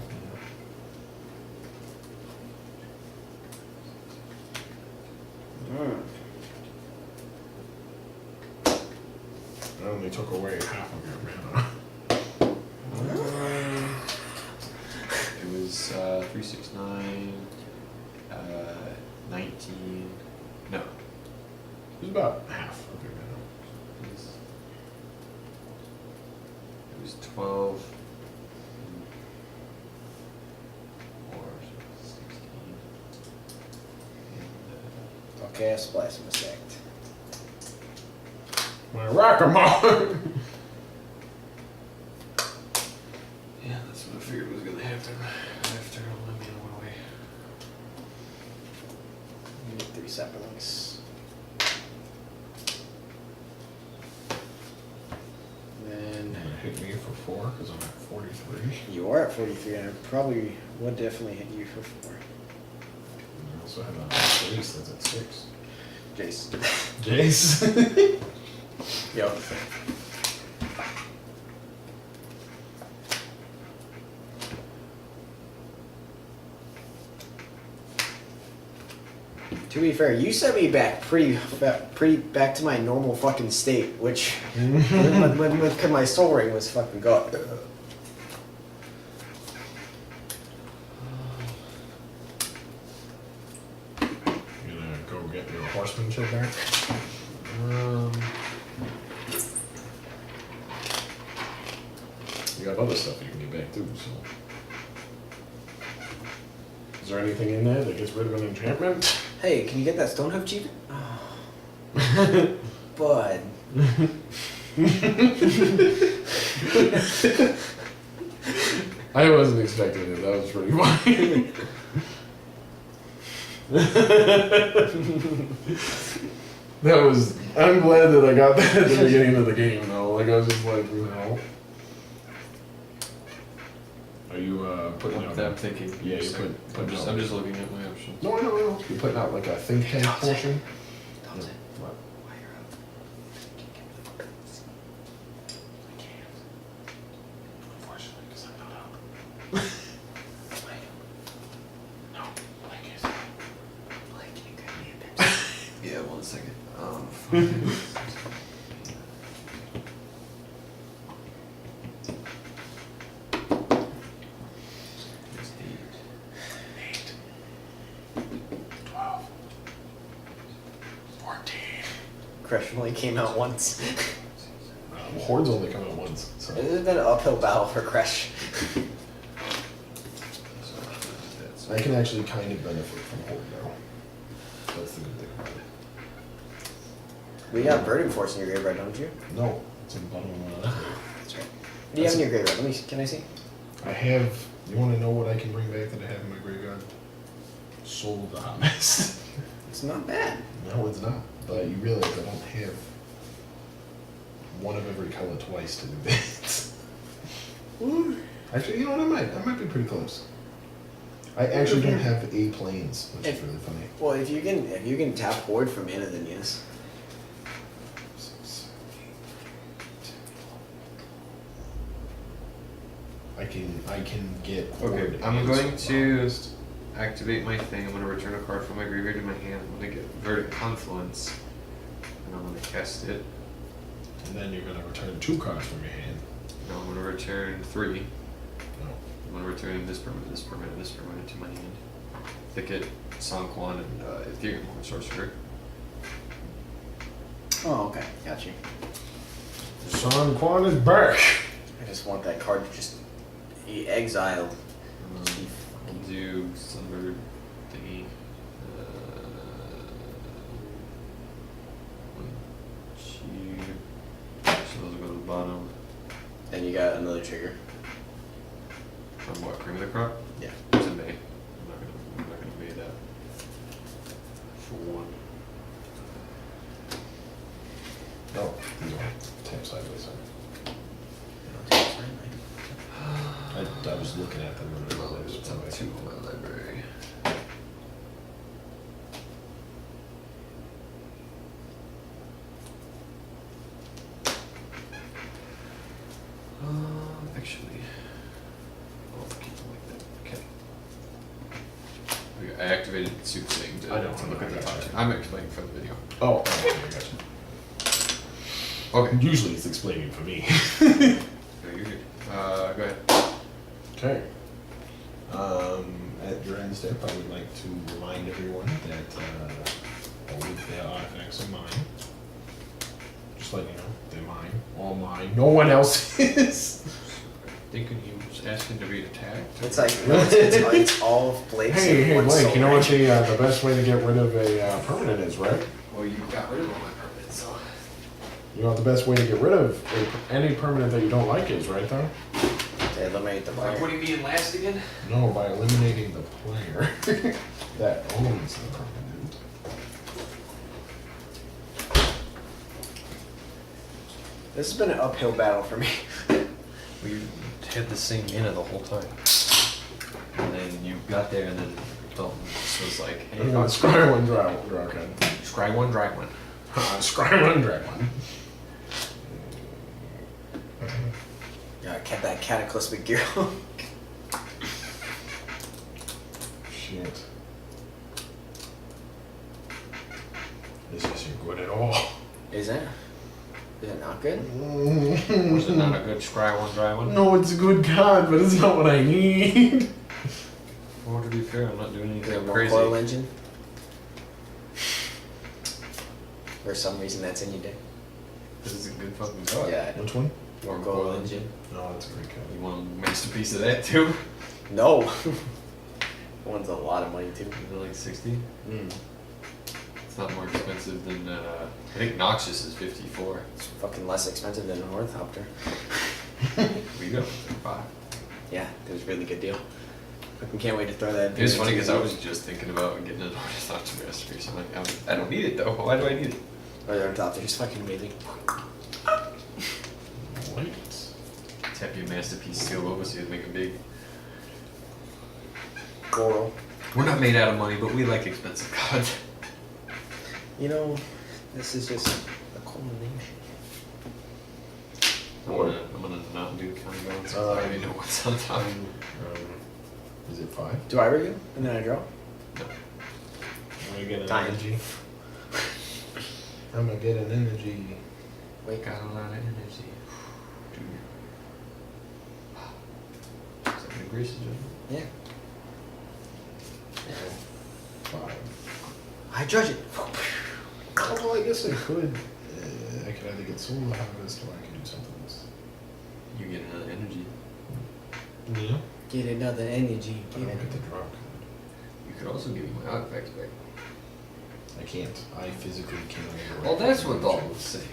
Mm. I only took away half of your mana. It was 3, 6, 9, 19. No. It was about half of your mana. It was 12. Or 16. And, Okay, a Splasm Effect. My Rack-A-Mole! yeah, that's what I figured was gonna happen after all my mana went away. You need 3 Saplings. Then Gonna hit me for 4 because I'm at 43. you are at 43, and I probably would definitely hit you for 4. And I also have a Jace that's at 6. Jace. Jace. Yo. To be fair, you sent me back pretty back to my normal fucking state, which when my Soul Ring was fucking gone. You gonna go get your horsemanship back? You got other stuff you can get back too, so. Is there anything in there that gets rid of an enchantment? Hey, can you get that Stonehoof achievement? Oh. Bud. I wasn't expecting it. That was pretty funny. That was. I'm glad that I got that at the beginning of the game, though. Like I was just like, you know. Are you putting out? I'm thinking. Yeah, you Just a put- second. put I'm out- just looking at my options. No, I know, I know. You're putting out like a think tank portion. Don't it. What? While you're up. I can't. Unfortunately, because I'm not out. I No, like it. like you got me a bit. Yeah, 1 second. It's 8. 12. 14. Kresh only came out once. Hordes only come out once. So. This has been an uphill battle for Kresh. I can actually kind of benefit from Horde now. That's the good thing about it. We got Burning Force in your graveyard, don't you? No, it's in the bottom of my left. That's right. What do you have in your graveyard? Can I see? I have. You want to know what I can bring back that I have in my graveyard? Soul of the Hot Mess. It's not bad. No, it's not. But you realize I don't have one of every color twice to do that. Actually, you know what? I might be pretty close. I I actually don't have A planes, which is really funny. Well, if you can tap Horde for mana, then yes. I can get. Okay, Horde I'm and going to Subscibe. activate my thing. I'm going to return a card from my graveyard to my hand. I'm going to get Verdict Confluence, and I'm going to cast it. And then you're gonna return 2 cards from your hand. Now I'm going to return 3. No. I'm going to return this permanent, this permanent, this permanent to my hand. Thicket, Songquan, and Ethereum Horn Sorcerer. Oh, okay, got you. Sean Quan is back. I just want that card to just be exiled. Just be I'll fucking- do Sunbird thingy. So those will go to the bottom. And you got another trigger. From what? Cream of the Crop? Yeah. It's in May. I'm not gonna May that. For 1. No, these are tap sideways. Sorry. I was looking at them and I realized It's up 2 in my library. Actually, I'll keep them like that. Okay. I activated the soup thing to, I know, to look I at the got top. you. I'm explaining for the video. Oh, okay, I got you. Okay. Usually it's explaining for me. No, you're good. Go ahead. Okay. At your end step, I would like to remind everyone that all of their artifacts are mine. Just let you know, they're mine. All mine. No one else's. Thinking he was asking to be attacked. It's like, no, it's all of Blake's. Hey, in hey, one Blake, soul you know what range. the best way to get rid of a permanent is, right? Well, you got rid of all my permits, so. You know what the best way to get rid of any permanent that you don't like is, right, though? To eliminate the Like, player. what do you mean last again? No, by eliminating the player that owns the permanent. This has been an uphill battle for me. We had the same mana the whole time. And then you got there and then Dalton was like, hey, Scry one, draw card. Scry 1, dry 1. Scry one, drag one. Yeah, I kept that cataclysmic gear. Shit. This isn't good at all. Is it? Is it not good? Was it not a good Scry 1, dry 1? No, it's a good card, but it's not what I need. Well, to be fair, I'm not doing Is it anything more crazy. coil engine? For some reason that's in your deck. This is a good fucking card. Yeah, Which one? more coil engine. No, that's a great card. You want a masterpiece of that too? No. One's a lot of money too. Is it like 60? Mm. It's not more expensive than, I think Noxious is 54. It's fucking less expensive than an Orthopter. We go. 5. Yeah, it was a really good deal. Fucking can't wait to throw that. It was funny into because I the- was just thinking about getting an Ornithopter masterpiece. I'm like, I don't need it though. Why do I need it? Or the Orthopter, just fucking amazing. Wait. Tap your masterpiece seal over so you make it big. Coral. We're not made out of money, but we like expensive cards. You know, this is just a culmination. I'm gonna not do County Balance. I already know what's on top. Is it 5? Do I review? And then I draw? No. I'm gonna get an Time. energy. I'm gonna get an energy. Wait, Got a lot of energy. Is that good graces, yeah. 5. I judge it. Oh, well, I guess I could. I could either get Soul Harvest or I could do something else. You get another energy. Yeah. Get another energy. I Get don't it. get the draw card. You could also give me my artifacts back. I can't. I physically can't. Well, that's what Dalton was saying.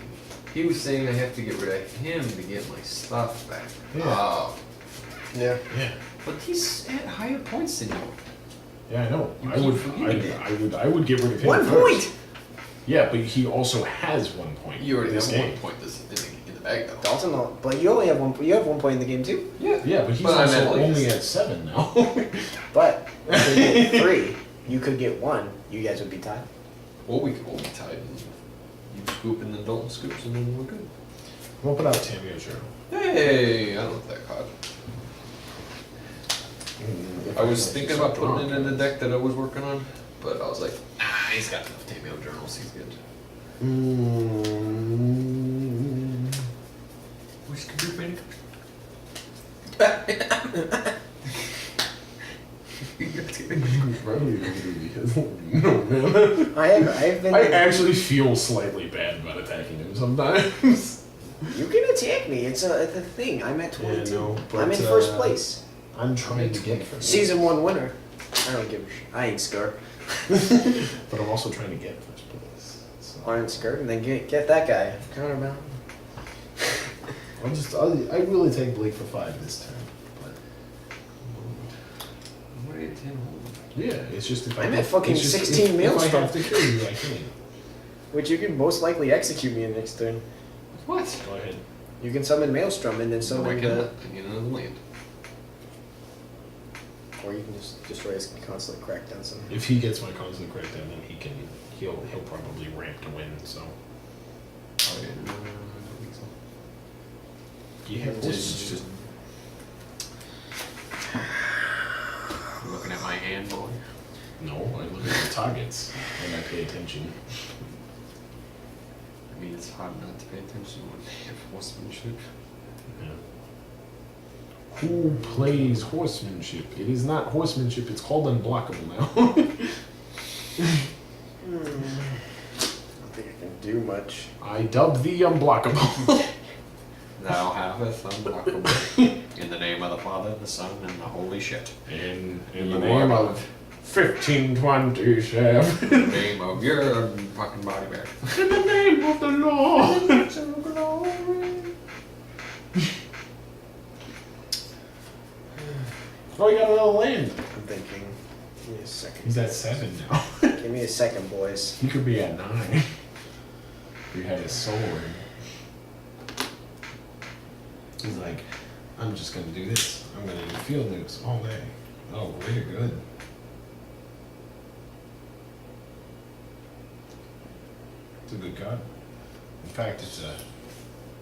He was saying I have to get rid of him to get my stuff back. Yeah. Oh. Yeah. Yeah. But he's at higher points than you. Yeah, I know. You I keep would. forgetting it. I would get rid of him. 1 first. point! Yeah, but he also has 1 point. You already in this have game. 1 point in the bag though. Dalton, but you only have one. You have 1 point in the game too. Yeah. Yeah, but he's But I'm also at only least. at 7 now. But you could get 3. You could get 1. You guys would be tied. Well, we could all be tied. And you scoop and then Dalton scoops and then we're good. We'll put out Tamio Journal. Hey, I don't like that card. I was thinking about putting it in the deck that I was working on, but I was like, nah, he's got enough Tamio journals. He's good. Which could be funny. I've been. I actually feel slightly bad about attacking him sometimes. You can attack me. It's a thing. I'm at 22. no, I'm but, in first place. I'm trying to get first. Season 1 winner. I don't give a shit. I ain't scared. But I'm also trying to get first place. So. I ain't scared. And then get that guy. Counterbound. I really take Blake for 5 this turn. But What are you 10 hold? yeah, it's just if I'm I at fucking it's just 16 if I Maelstrom. have to kill you, I can. Which you can most likely execute me in the next turn. What? Go ahead. You can summon Maelstrom and then So I summon cannot. I get another land. Or you can just destroy his constantly crackdown somehow. If he gets my constant crackdown, then he'll probably ramp to win. So Oh, yeah, no, I don't think so. you have It's just. I'm looking at my hand, boy. No, I look at the targets and I pay attention. I mean, it's hard not to pay attention when they have horsemanship. Yeah. Who plays horsemanship? It is not horsemanship. It's called unblockable now. I don't think I can do much. I dubbed thee unblockable. Thou haveth unblockable. In the name of the Father, the Son, and the Holy Shit. in You the name are of 1527. In the name of your fucking body bag. In the name of the Lord. Oh, you got another land. I'm thinking. Give me a second. He's at 7 now. Give me a second, boys. He could be at 9. He had his sword. He's like, I'm just gonna do this. I'm gonna do field nukes all day. Oh, really good. It's a good card. In fact,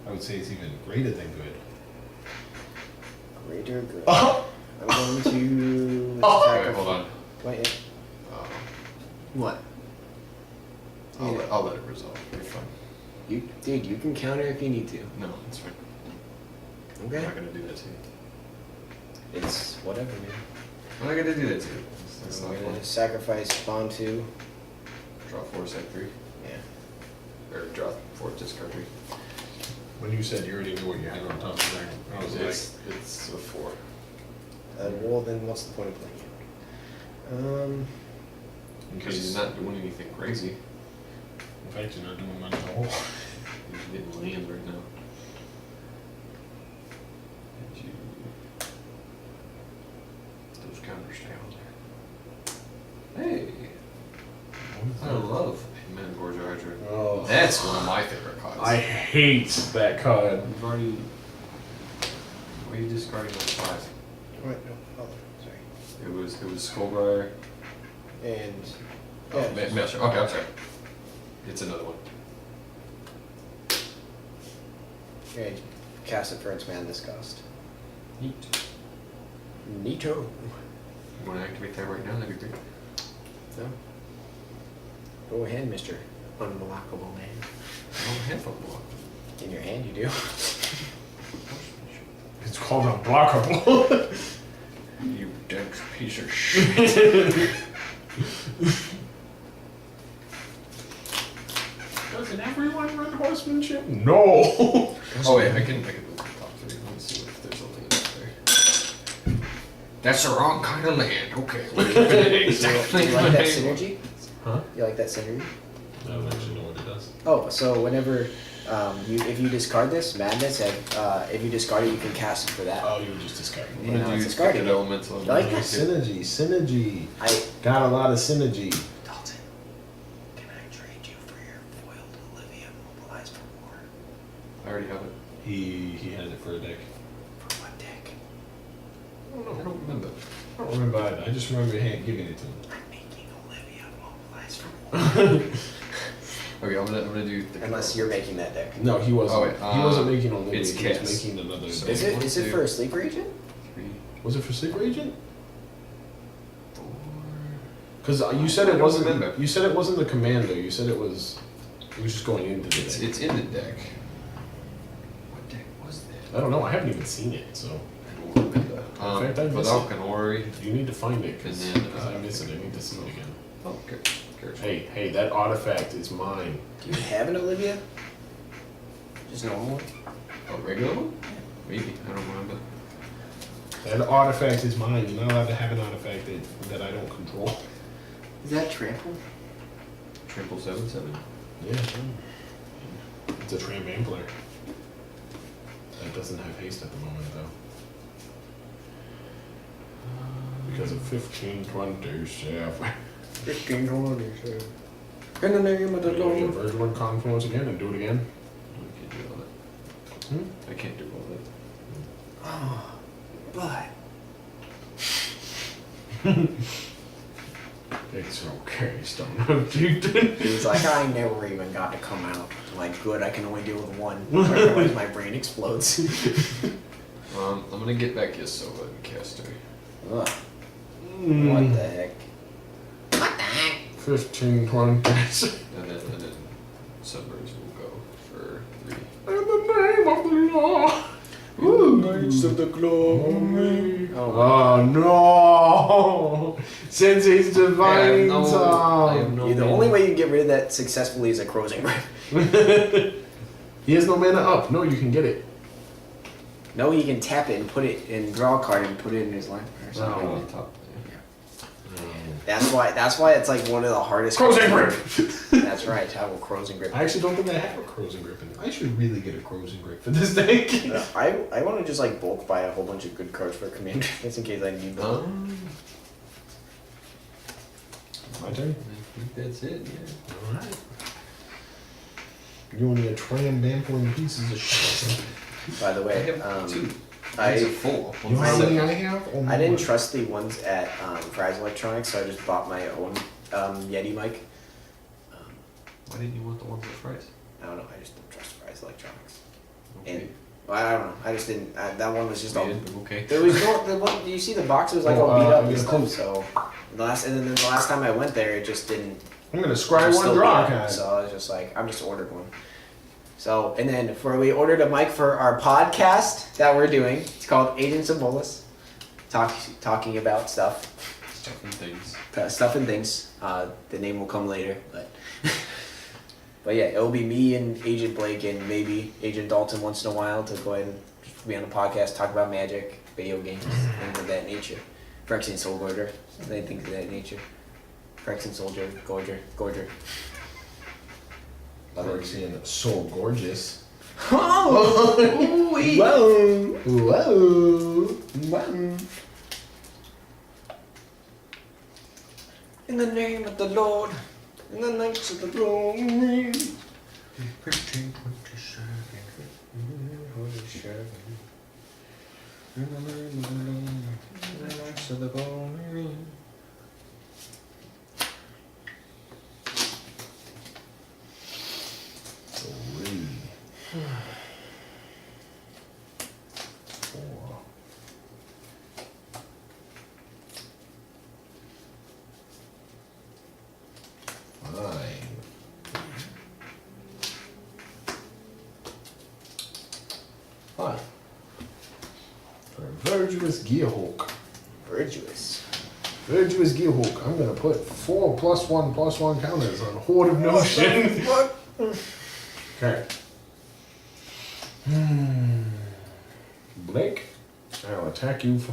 I would say it's even greater than good. Greater good. Oh! I'm going to Oh. attack Wait, a- hold on. Wait. Uh, What? I'll let it resolve. You're fine. Dude, you can counter if you need to. No, it's fine. I'm Okay. not gonna do that to you. It's whatever, man. I'm not gonna do that to you. That's I'm not fun. gonna sacrifice Spawn 2. Draw 4, set 3. Yeah. Or draw 4, discard 3. When you said you already knew what you had on top of there, I was like, It's a 4. Well, then what's the point of playing it? Because he's not doing anything crazy. in fact, you're not doing much at all. He's getting land right now. And you... Those counters stay on there. Hey! I love Man Gorge Hydra. Oh. That's one of my favorite cards. I hate that card. You've already... Why are you discarding those 5? Wait, no. Oh, sorry. It was Skullbriar. And. Oh, Maelstrom. Okay, I'm sorry. It's another one. Okay, cast it for its madness cost. Neat. Neato. You want to activate that right now? That'd be great. No? Go ahead, Mr. Unblockable Man. I don't have a block. In your hand, you do. It's called unblockable. You dense piece of shit. Doesn't everyone run horsemanship? No. Oh wait, I can move the top 3. Let me see if there's a land up there. That's the wrong kind of land. Okay. Exactly. You like that synergy? Huh? You like that synergy? I don't actually know what it does. Oh, so whenever if you discard this madness, if you discard it, you can cast it for that. Oh, you were just discarding. Yeah, no, it's Dude, discarding get it. elemental. You like that? Synergy. I Got a lot of synergy. Dalton, can I trade you for your foiled Olivia mobilized for war? I already have it. He has it for a deck. For what deck? I don't I know. don't remember. I don't remember either. I just remember giving it to him. I'm making Olivia mobilize from Okay, I'm gonna do the Unless you're making that deck. No, he wasn't. Oh, wait, he wasn't making a limit. it's He was Kiss. making another. So- Is deck. it? Is it for a sleeper agent? 3, Was it for Sleeper Agent? 4. Because you said I it don't wasn't. remember. You said it wasn't the commander. You said it was. It was just going into the deck. It's in the deck. What deck was that? I don't know. I haven't even seen it. So I don't remember. In fact, I miss without it. Kanori. you need to find it because And then, I miss it. I need to see it again. Oh, okay. Hey, that artifact is mine. Do you have an Olivia? Just normal one? A regular one? Maybe. I don't remember. That artifact is mine. You're not allowed to have an artifact that I don't control. Is that trample? 777? Yeah. It's a Tram Ampler. That doesn't have haste at the moment though. Because of 1527. 1527. In the name of the Lord. Virtual Confluence again and do it again. I can't do all that. Hmm? I can't do all that. Oh, but. It's okay, Stone. You did. He was like, I never even got to come out. I'm like, good, I can only deal with one. Otherwise my brain explodes. I'm gonna get back Yasova and cast her. Ugh. What the heck? What the heck? 1520. And then Sunburns will go for 3. In the name of the law. Knights of the glory. Oh no! Sensei's divine I have no Yeah, the mana. only way you can get rid of that successfully is a Crozing Grip. He has no mana up. No, you can get it. No, he can tap it and put it in, draw a card and put it in his line or something. On top. That's why it's like one of the hardest. Crozing Grip! That's right, have a Crozing Grip. I actually don't think I have a Crozing Grip. I should really get a Crozing Grip for this deck. I want to just like bulk buy a whole bunch of good cards for Commander, just in case I need them. My turn? I think that's it, yeah. Alright. You and your Tram Bampling pieces of shit. By the I way, have 2. I These are full. You know how many I have? Oh, I didn't my. trust the ones at Fry's Electronics, so I just bought my own Yeti mic. Why didn't you want the ones with fries? I don't know, I just don't trust Fry's Electronics. Okay. And well, I don't know, I just didn't. That one was just all. Okay. There was no, the one. You see, the box was like Oh, all beat up I'm and gonna stuff. So and then the last time I went there, it just didn't. I'm gonna it scry was one still draw beat up. card. So I was just like, I'm just ordered one. So and then we ordered a mic for our podcast that we're doing. It's called Agents of Bolas, talking about stuff. Stuff and things. Stuff and things. The name will come later, but but yeah, it'll be me and Agent Blake and maybe Agent Dalton once in a while to go ahead and just be on the podcast, talk about magic, video games, things of that nature. Phyrexian Soul Gorger, things of that nature. Phyrexian Soldier, Gorger. Phyrexian so gorgeous. Oh! Whoa! Whoa! Whoa! In the name of the Lord, in the knights of the glory. Three. 4. 5. 5. For Virtuous Gearhawk. Virtuous. Virtuous Gearhawk. I'm gonna put 4 +1/+1 counters on Horde of Notion. Okay. Blake, I'll attack you for.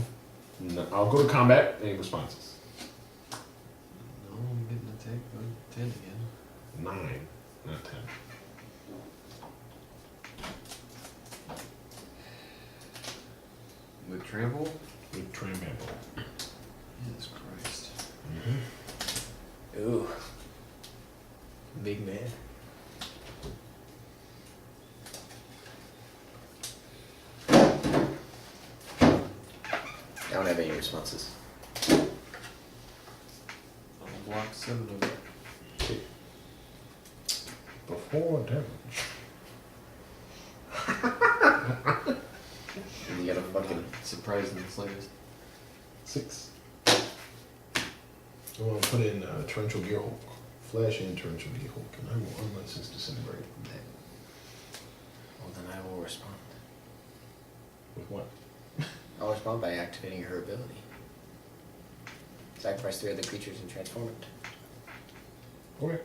No, I'll go to combat. Any responses? No, I'm getting attacked by 10 again. 9, not 10. With trample? With Trample. Jesus Christ. Ooh. Big man. I don't have any responses. I'll block 7 of it. Before damage. And you gotta fucking. Surprised in the slightest. 6. I'm gonna put in Torrential Gearhulk. Flash in Torrential Gearhulk, and I will unlicense Disintegrate. Well, then I will respond. With what? I'll respond by activating her ability. Sacrifice 3 other creatures and transform it. Okay.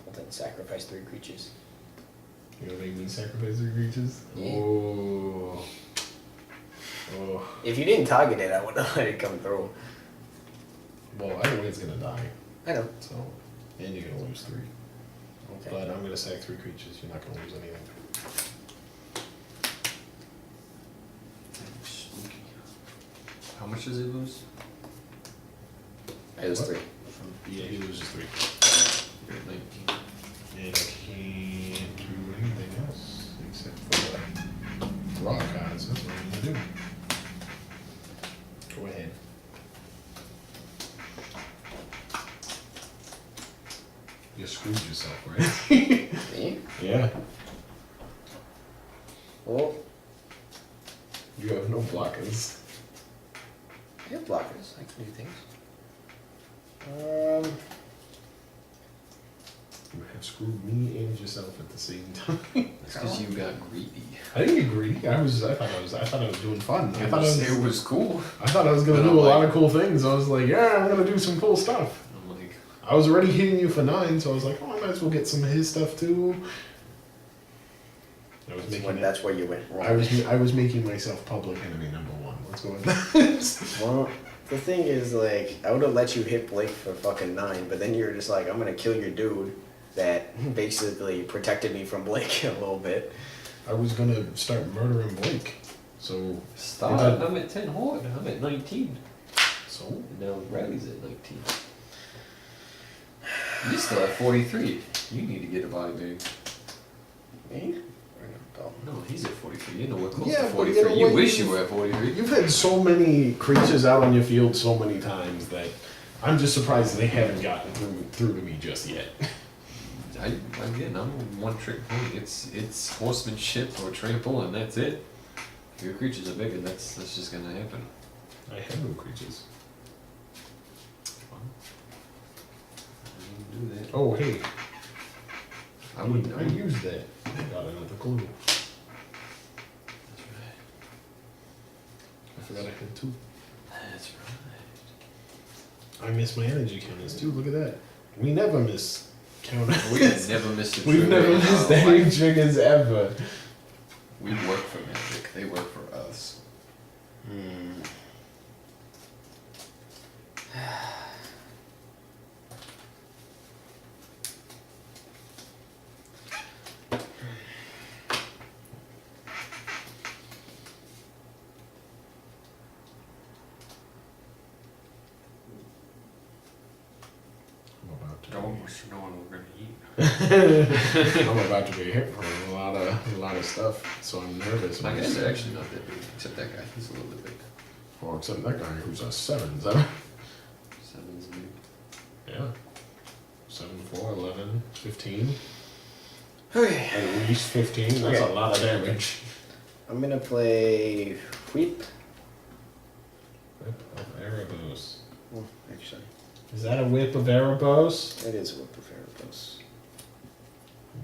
Well, then sacrifice 3 creatures. You gonna make me sacrifice 3 creatures? Yeah. Oh. Oh. If you didn't target it, I wouldn't have let it come through. Well, either way, it's gonna die. I know. So, and you're gonna lose 3. Okay. But I'm gonna sack 3 creatures. You're not gonna lose anything. Spooky. How much does it lose? I lose What? 3. Yeah, he loses 3. You're at 19. And I can't do anything else except for draw cards. That's what I'm gonna do. Go ahead. You screwed yourself, right? Me? Yeah. Well, You have no blockers. I have blockers. I can do things. You have screwed me and yourself at the same time. That's because you got greedy. I didn't get greedy. I thought I was doing fun. I thought It was cool. I was gonna But do a I'm lot like- of cool things. I was like, yeah, I'm gonna do some cool stuff. I'm like, I was already hitting you for 9, so I was like, oh, I might as well get some of his stuff too. I was making That's where you went wrong. I was making myself public enemy number 1. Let's go with that. Well, the thing is, like, I would have let you hit Blake for fucking 9, but then you're just like, I'm gonna kill your dude that basically protected me from Blake a little bit. I was gonna start murdering Blake. So stop. Yeah. I'm at 10 Horde. I'm at 19. so And now Riley's at 19. You still at 43. You need to get a body bag. Me? No, he's at 43. You know we're close Yeah, to but you 43. know You what? wish you were at 43. you've had so many creatures out on your field so many times that I'm just surprised they haven't gotten through to me just yet. Again, I'm a one-trick pony. It's horsemanship or trample, and that's it. If your creatures are bigger, that's just gonna happen. I have no creatures. I wouldn't do that. Oh hey, I wouldn't. I used that. I got another clue. That's right. I forgot I had 2. That's right. I miss my energy counters too. Look at that. We never miss counters. We have never missed a trigger. We've never in missed our any life. triggers ever. We work for Magic. They work for us. Hmm. I'm about to. Don't want to know what we're gonna eat. I'm about to be hit for a lot of stuff, so I'm nervous. My guys are actually not that big, except that guy. He's a little bit big. Well, except that guy who's a 7, 7's big. yeah, 7, 4, 11, 15. Okay. At least 15. That's Okay. a lot of damage. I'm gonna play Whip. Whip of Erebos. Well, actually, Is that a whip of Erebos? it is Whip of Erebos.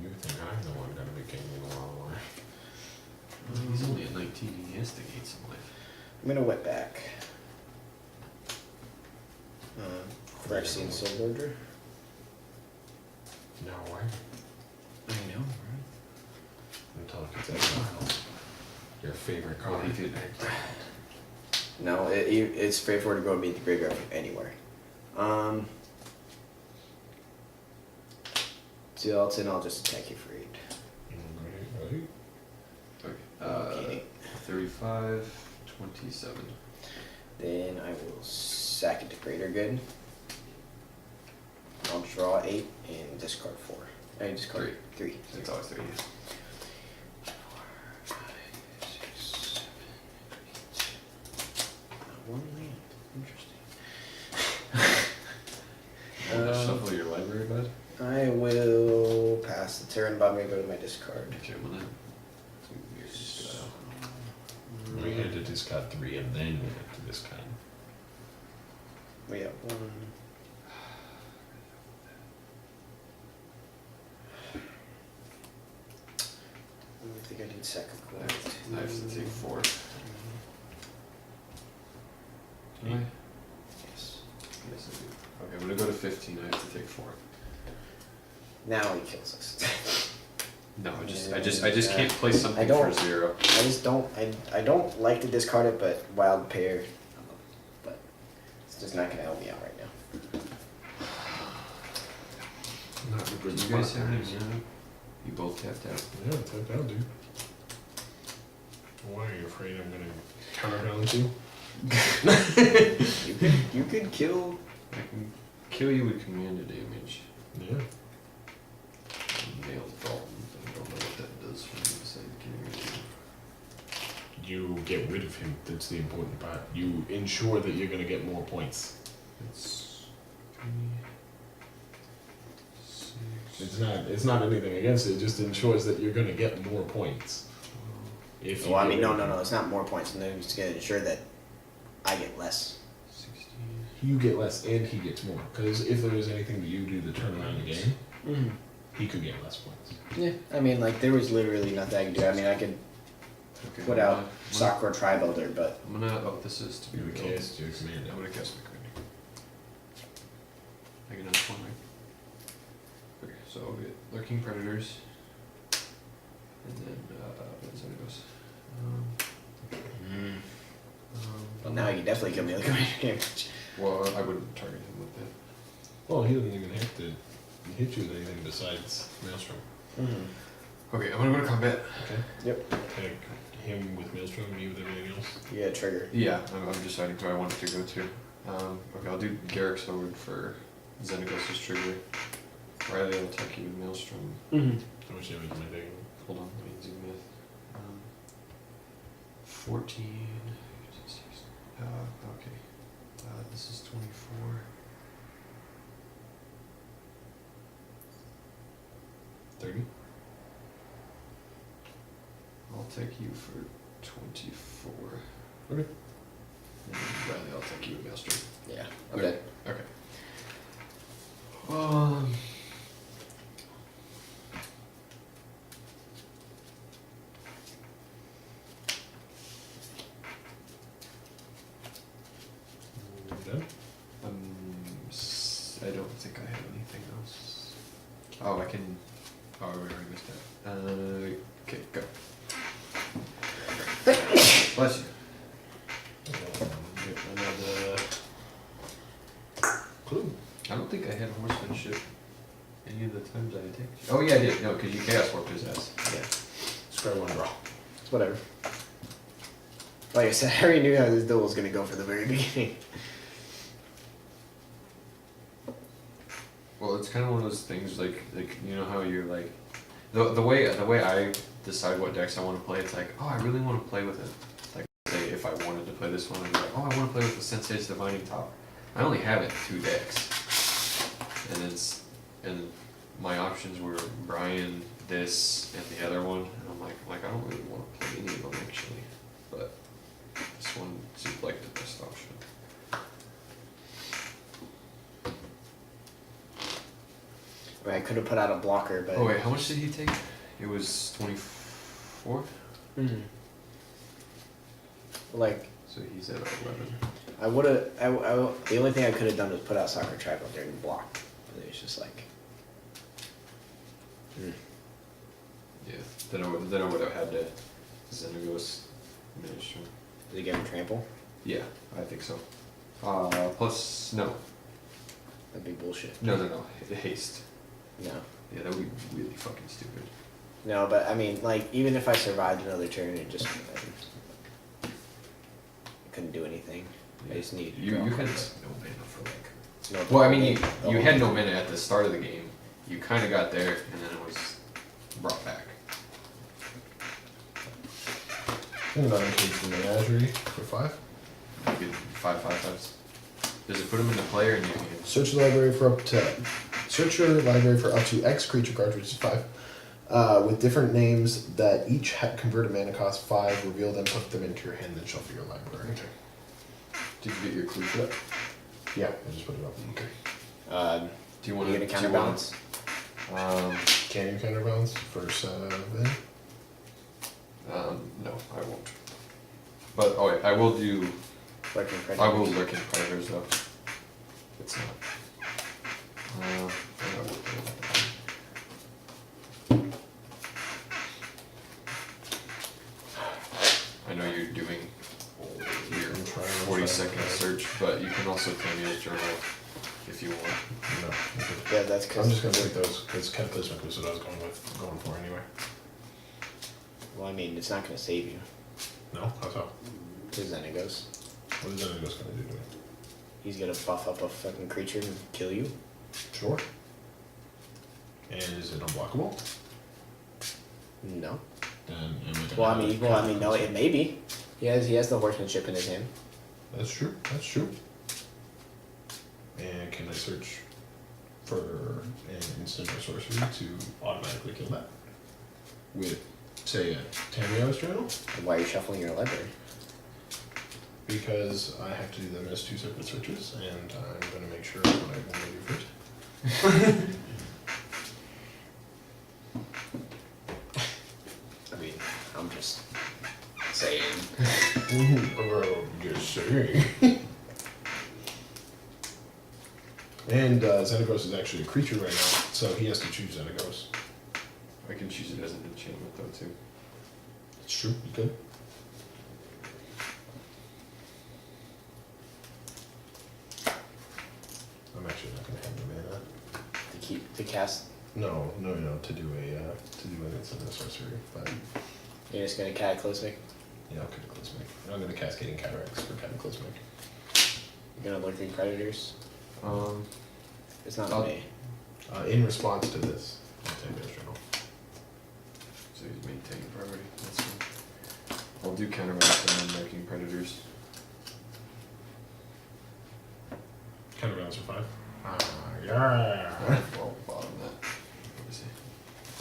You think I'm the one gonna be king in a long way? He's only at 19. He has to gain some life. I'm gonna wet back. Fresh Scene Soul Order. No way. I know, right? Until it gets exiled. Your favorite Well, card. he could. No, it's straightforward to go meet the graveyard from anywhere. Dalton, I'll just attack you for 8. Right. Okay. Okay. 35, 27. Then I will sack it to Greater Good. draw 8, and discard 4. I mean, discard 3. It's always 3. 1 land. Interesting. Want to shuffle your library, bud? I will pass the turn, but I'm going to go to my discard. Okay, well then. We had to discard 3 and then we had to discard. We have 1. I think I need second quest. I have to take 4. Do I? Yes. Yes, I do. Okay, I'm gonna go to 15. I have to take 4. Now he kills us. No, I just can't play something I don't- for 0. I don't like to discard it, but wild pair. But it's just not gonna help me out right now. Not a good Do you guys spot. have any? You both tapped out. Yeah, that'll do. Why are you afraid I'm gonna counterbalance you? You could kill. I can kill you with commander damage. Yeah. Nailed Dalton. I don't know what that does for me besides killing you. You get rid of him. That's the important part. You ensure that you're gonna get more points. It's 3, 6. It's not anything against it. It just ensures that you're gonna get more points. If you Well, I get mean, rid no, of no, him. no. It's not more points. And then it's gonna ensure that I get less. 16. You get less and he gets more. Because if there was anything that you do to turn around the game, Mm-hmm. he could get less points. Yeah, I mean, like there was literally nothing I could do. I mean, I could Okay, put out Sakura Tri-Builder, but I'm gonna. Oh, this is to be You would revealed. cast your commander. I'm gonna cast my commander. I get another one, right? Okay, so I'll get Lurking Predators. And then, what's that it goes? well, now you can definitely kill me with commander damage. Well, I wouldn't target him with that. Well, he doesn't even have to hit you with anything besides Maelstrom. Mm-hmm. Okay, I'm gonna go to combat. Okay. Yep. Tag him with Maelstrom, me with everything else. You got a trigger. Yeah, I'm deciding who I want it to go to. Okay, I'll do Garrick's Sword for Xenagos' trigger. Riley will attack you with Maelstrom. Mm-hmm. How much damage am I taking? Hold on, let me zoom in. 14. Okay. This is 24. 30? I'll take you for 24. Okay. And Riley, I'll take you with Maelstrom. Yeah. Okay. Okay. Done? I don't think I have anything else. Oh, I can. Oh, we already missed that. Okay, go. Bless you. Get another. Clue. I don't think I had horsemanship any of the times I attacked you. Oh, yeah, I did. No, because you chaos warped his ass. Yeah. Square one draw. It's whatever. Like I said, I already knew how this duel was gonna go from the very beginning. Well, it's kind of one of those things like you know how you're like the way I decide what decks I want to play. It's like, oh, I really want to play with it. Like, say if I wanted to play this one, I'd be like, oh, I want to play with the Sensei's Divining Top. I only have it in 2 decks, and my options were Brian, this, and the other one, and I'm like I don't really want to play any of them actually, but this one seemed like the best option. I mean, I could have put out a blocker, but. Oh wait, how much did he take? It was 24. Mhm. Like, So he's at 11. I would have. The only thing I could have done was put out Sakura Tri-Builder and block. But it was just like. Yeah. Then I would have had to Xenagos Maelstrom. Did he get him trample? Yeah, I think so. Plus no. That'd be bullshit. No. Haste. No. Yeah, that would be really fucking stupid. No, but I mean, like, even if I survived another turn, it just. I couldn't do anything. I just needed to You draw had cards. no mana for like No, Well, I mean, the you whole had no game. mana at the start of the game. You kind of got there, and then it was brought back. And another case the menagerie for 5. You get 5/5/5s. Does it put them into play, or you can? Search the library for up to search your library for up to X creature cards, which is 5, with different names that each convert a mana cost 5. Reveal them, put them into your hand, then shuffle your library. Did you get your clue for that? Yeah, I just put it up. Okay. Do you want You to get a counterbalance? Can you counterbalance for 7? No, I won't. But oh, wait, I will do. Lurking I will Predators. look in predators though. It's not. I will do I know you're doing your I'm trying. 40-second search, but you can also tell me a journal if you want. No. Okay. Yeah, that's I'm because. just gonna take those because cataclysmic was what I was going for anyway. Well, I mean, it's not going to save you. No, how's that? Because then it goes. What is that gonna do to me? He's going to buff up a fucking creature and kill you. Sure. And is it unblockable? No. Then am I gonna Well, I have mean, a no, it may be. He has the horsemanship in his hand. That's true. That's true. And can I search for an instant or sorcery to automatically kill that? With, say, a Tamiyo's journal? Why are you shuffling your library? Because I have to do them as 2 separate searches, and I'm going to make sure what I want to do first. I mean, I'm just saying. Well, just saying. And Xenagos is actually a creature right now, so he has to choose Xenagos. I can choose it as an enchantment though too. It's true, you could. I'm actually not going to have the mana. To cast. No, to do an instant or sorcery, but You're just going to cataclysmic. yeah, I'll cataclysmic. I'm going to Cascading Cataracts for cataclysmic. You're going to lurking predators. It's not I'll- me. In response to this, I'll take this journal. So he's maintaining priority. That's fine. I'll do counterbalance and then lurking predators. Counterbalance for 5. Yeah. Well, bottom that. Let me see.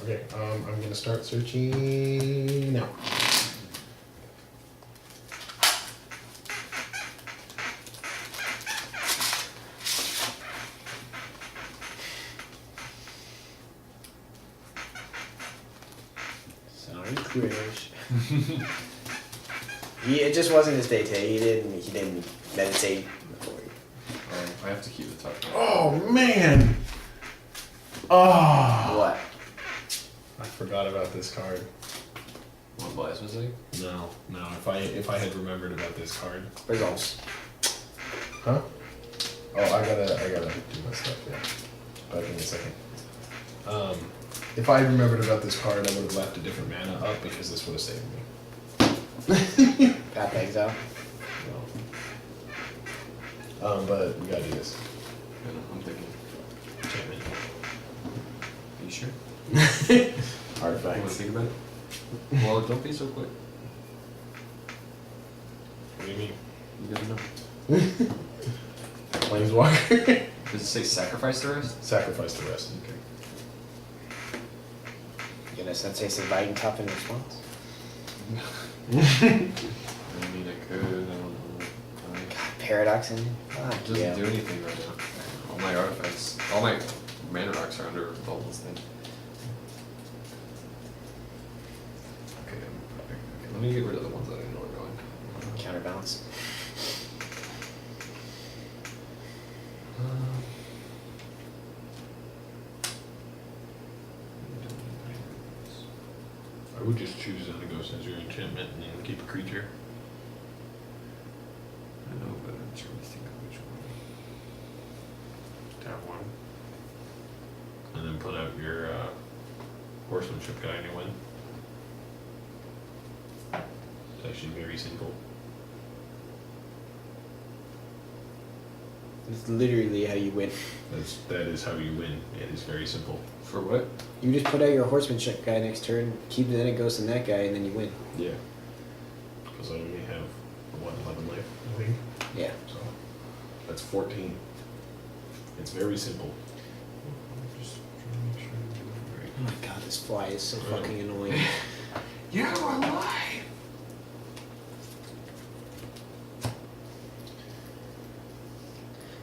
Okay, I'm going to start searching now. Sorry, Kresh. It just wasn't his day today. He didn't meditate before. I have to keep the top. Oh, man! Oh! What? I forgot about this card. What Bolas was like? No. If I had remembered about this card. Results. Huh? Oh, I gotta do my stuff, yeah. But give me a second. If I had remembered about this card, I would have left a different mana up because this would have saved me. Path exile. But we gotta do this. I'm thinking. Enchantment. Are you sure? You want to Artifacts. think about it? Well, don't be so quick. What do you mean? You never know. Planeswalker. Does it say sacrifice the rest? Sacrifice the rest. Okay. You gonna sensei Inviting Cup in response? I mean, I could. I don't know. Paradox in. It doesn't do anything right now. All my artifacts, all my mana rocks are under Bolas then. Okay, let me get rid of the ones that I know are going. Counterbalance. I would just choose Xenagos as your enchantment and then keep a creature. I know, but I'm trying to think of which one. Tap 1. And then put out your horsemanship guy and you win. It's actually very simple. It's literally how you win. That is how you win. It is very simple. For what? You just put out your horsemanship guy next turn, keep it, then it goes to that guy, and then you win. Yeah. Because I only have 11 life, I think. Yeah. So that's 14. It's very simple. Just trying to make sure I'm doing it right. Oh my god, this fly is so fucking annoying. You're alive!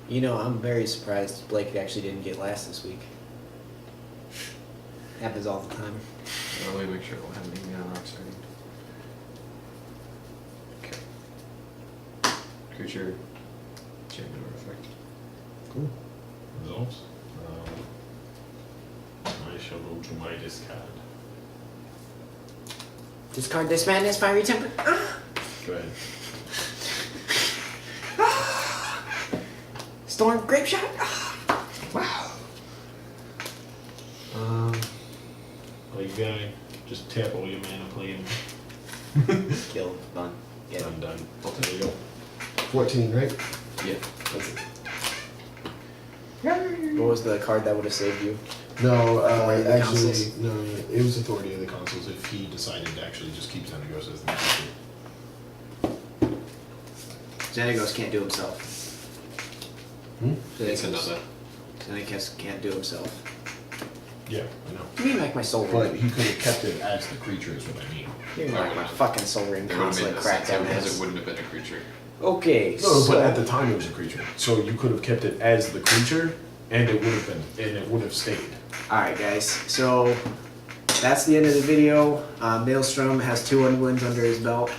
You know, I'm very surprised Blake actually didn't get last this week. Happens all the time. Let me make sure I don't have anything on rock starting. Okay. Creature. Enchantment or effect. Cool. Results. I shall go to my discard. Discard this madness, fiery temper. Ah! Go ahead. Storm, grape shot. Ah! Wow. Well, you gotta just tap all your mana, play him. Kill, done. Yeah. I'm done. There you go. 14, right? Yeah. That's it. What was the card that would have saved you? No, Authority of the actually, Councils? no, it was Authority of the Consuls if he decided to actually just keep Xenagos as the creature. Xenagos can't do himself. It's another. Xenagos can't do himself. Yeah, I know. You mean like my soul But ring? he could have kept it as the creature is what I mean. You mean like my fucking soul ring It would have made constantly no cracked sense down because ass. it wouldn't have been a creature. Okay, No, so... but at the time it was a creature. So you could have kept it as the creature and it would have been and it would have stayed. Alright guys, so that's the end of the video. Maelstrom has 2 wins under his belt.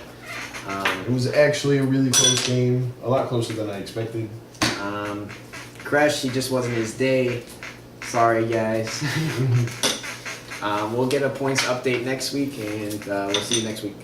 It was actually a really close game, a lot closer than I expected. Kresh, he just wasn't his day. Sorry guys. We'll get a points update next week and we'll see you next week.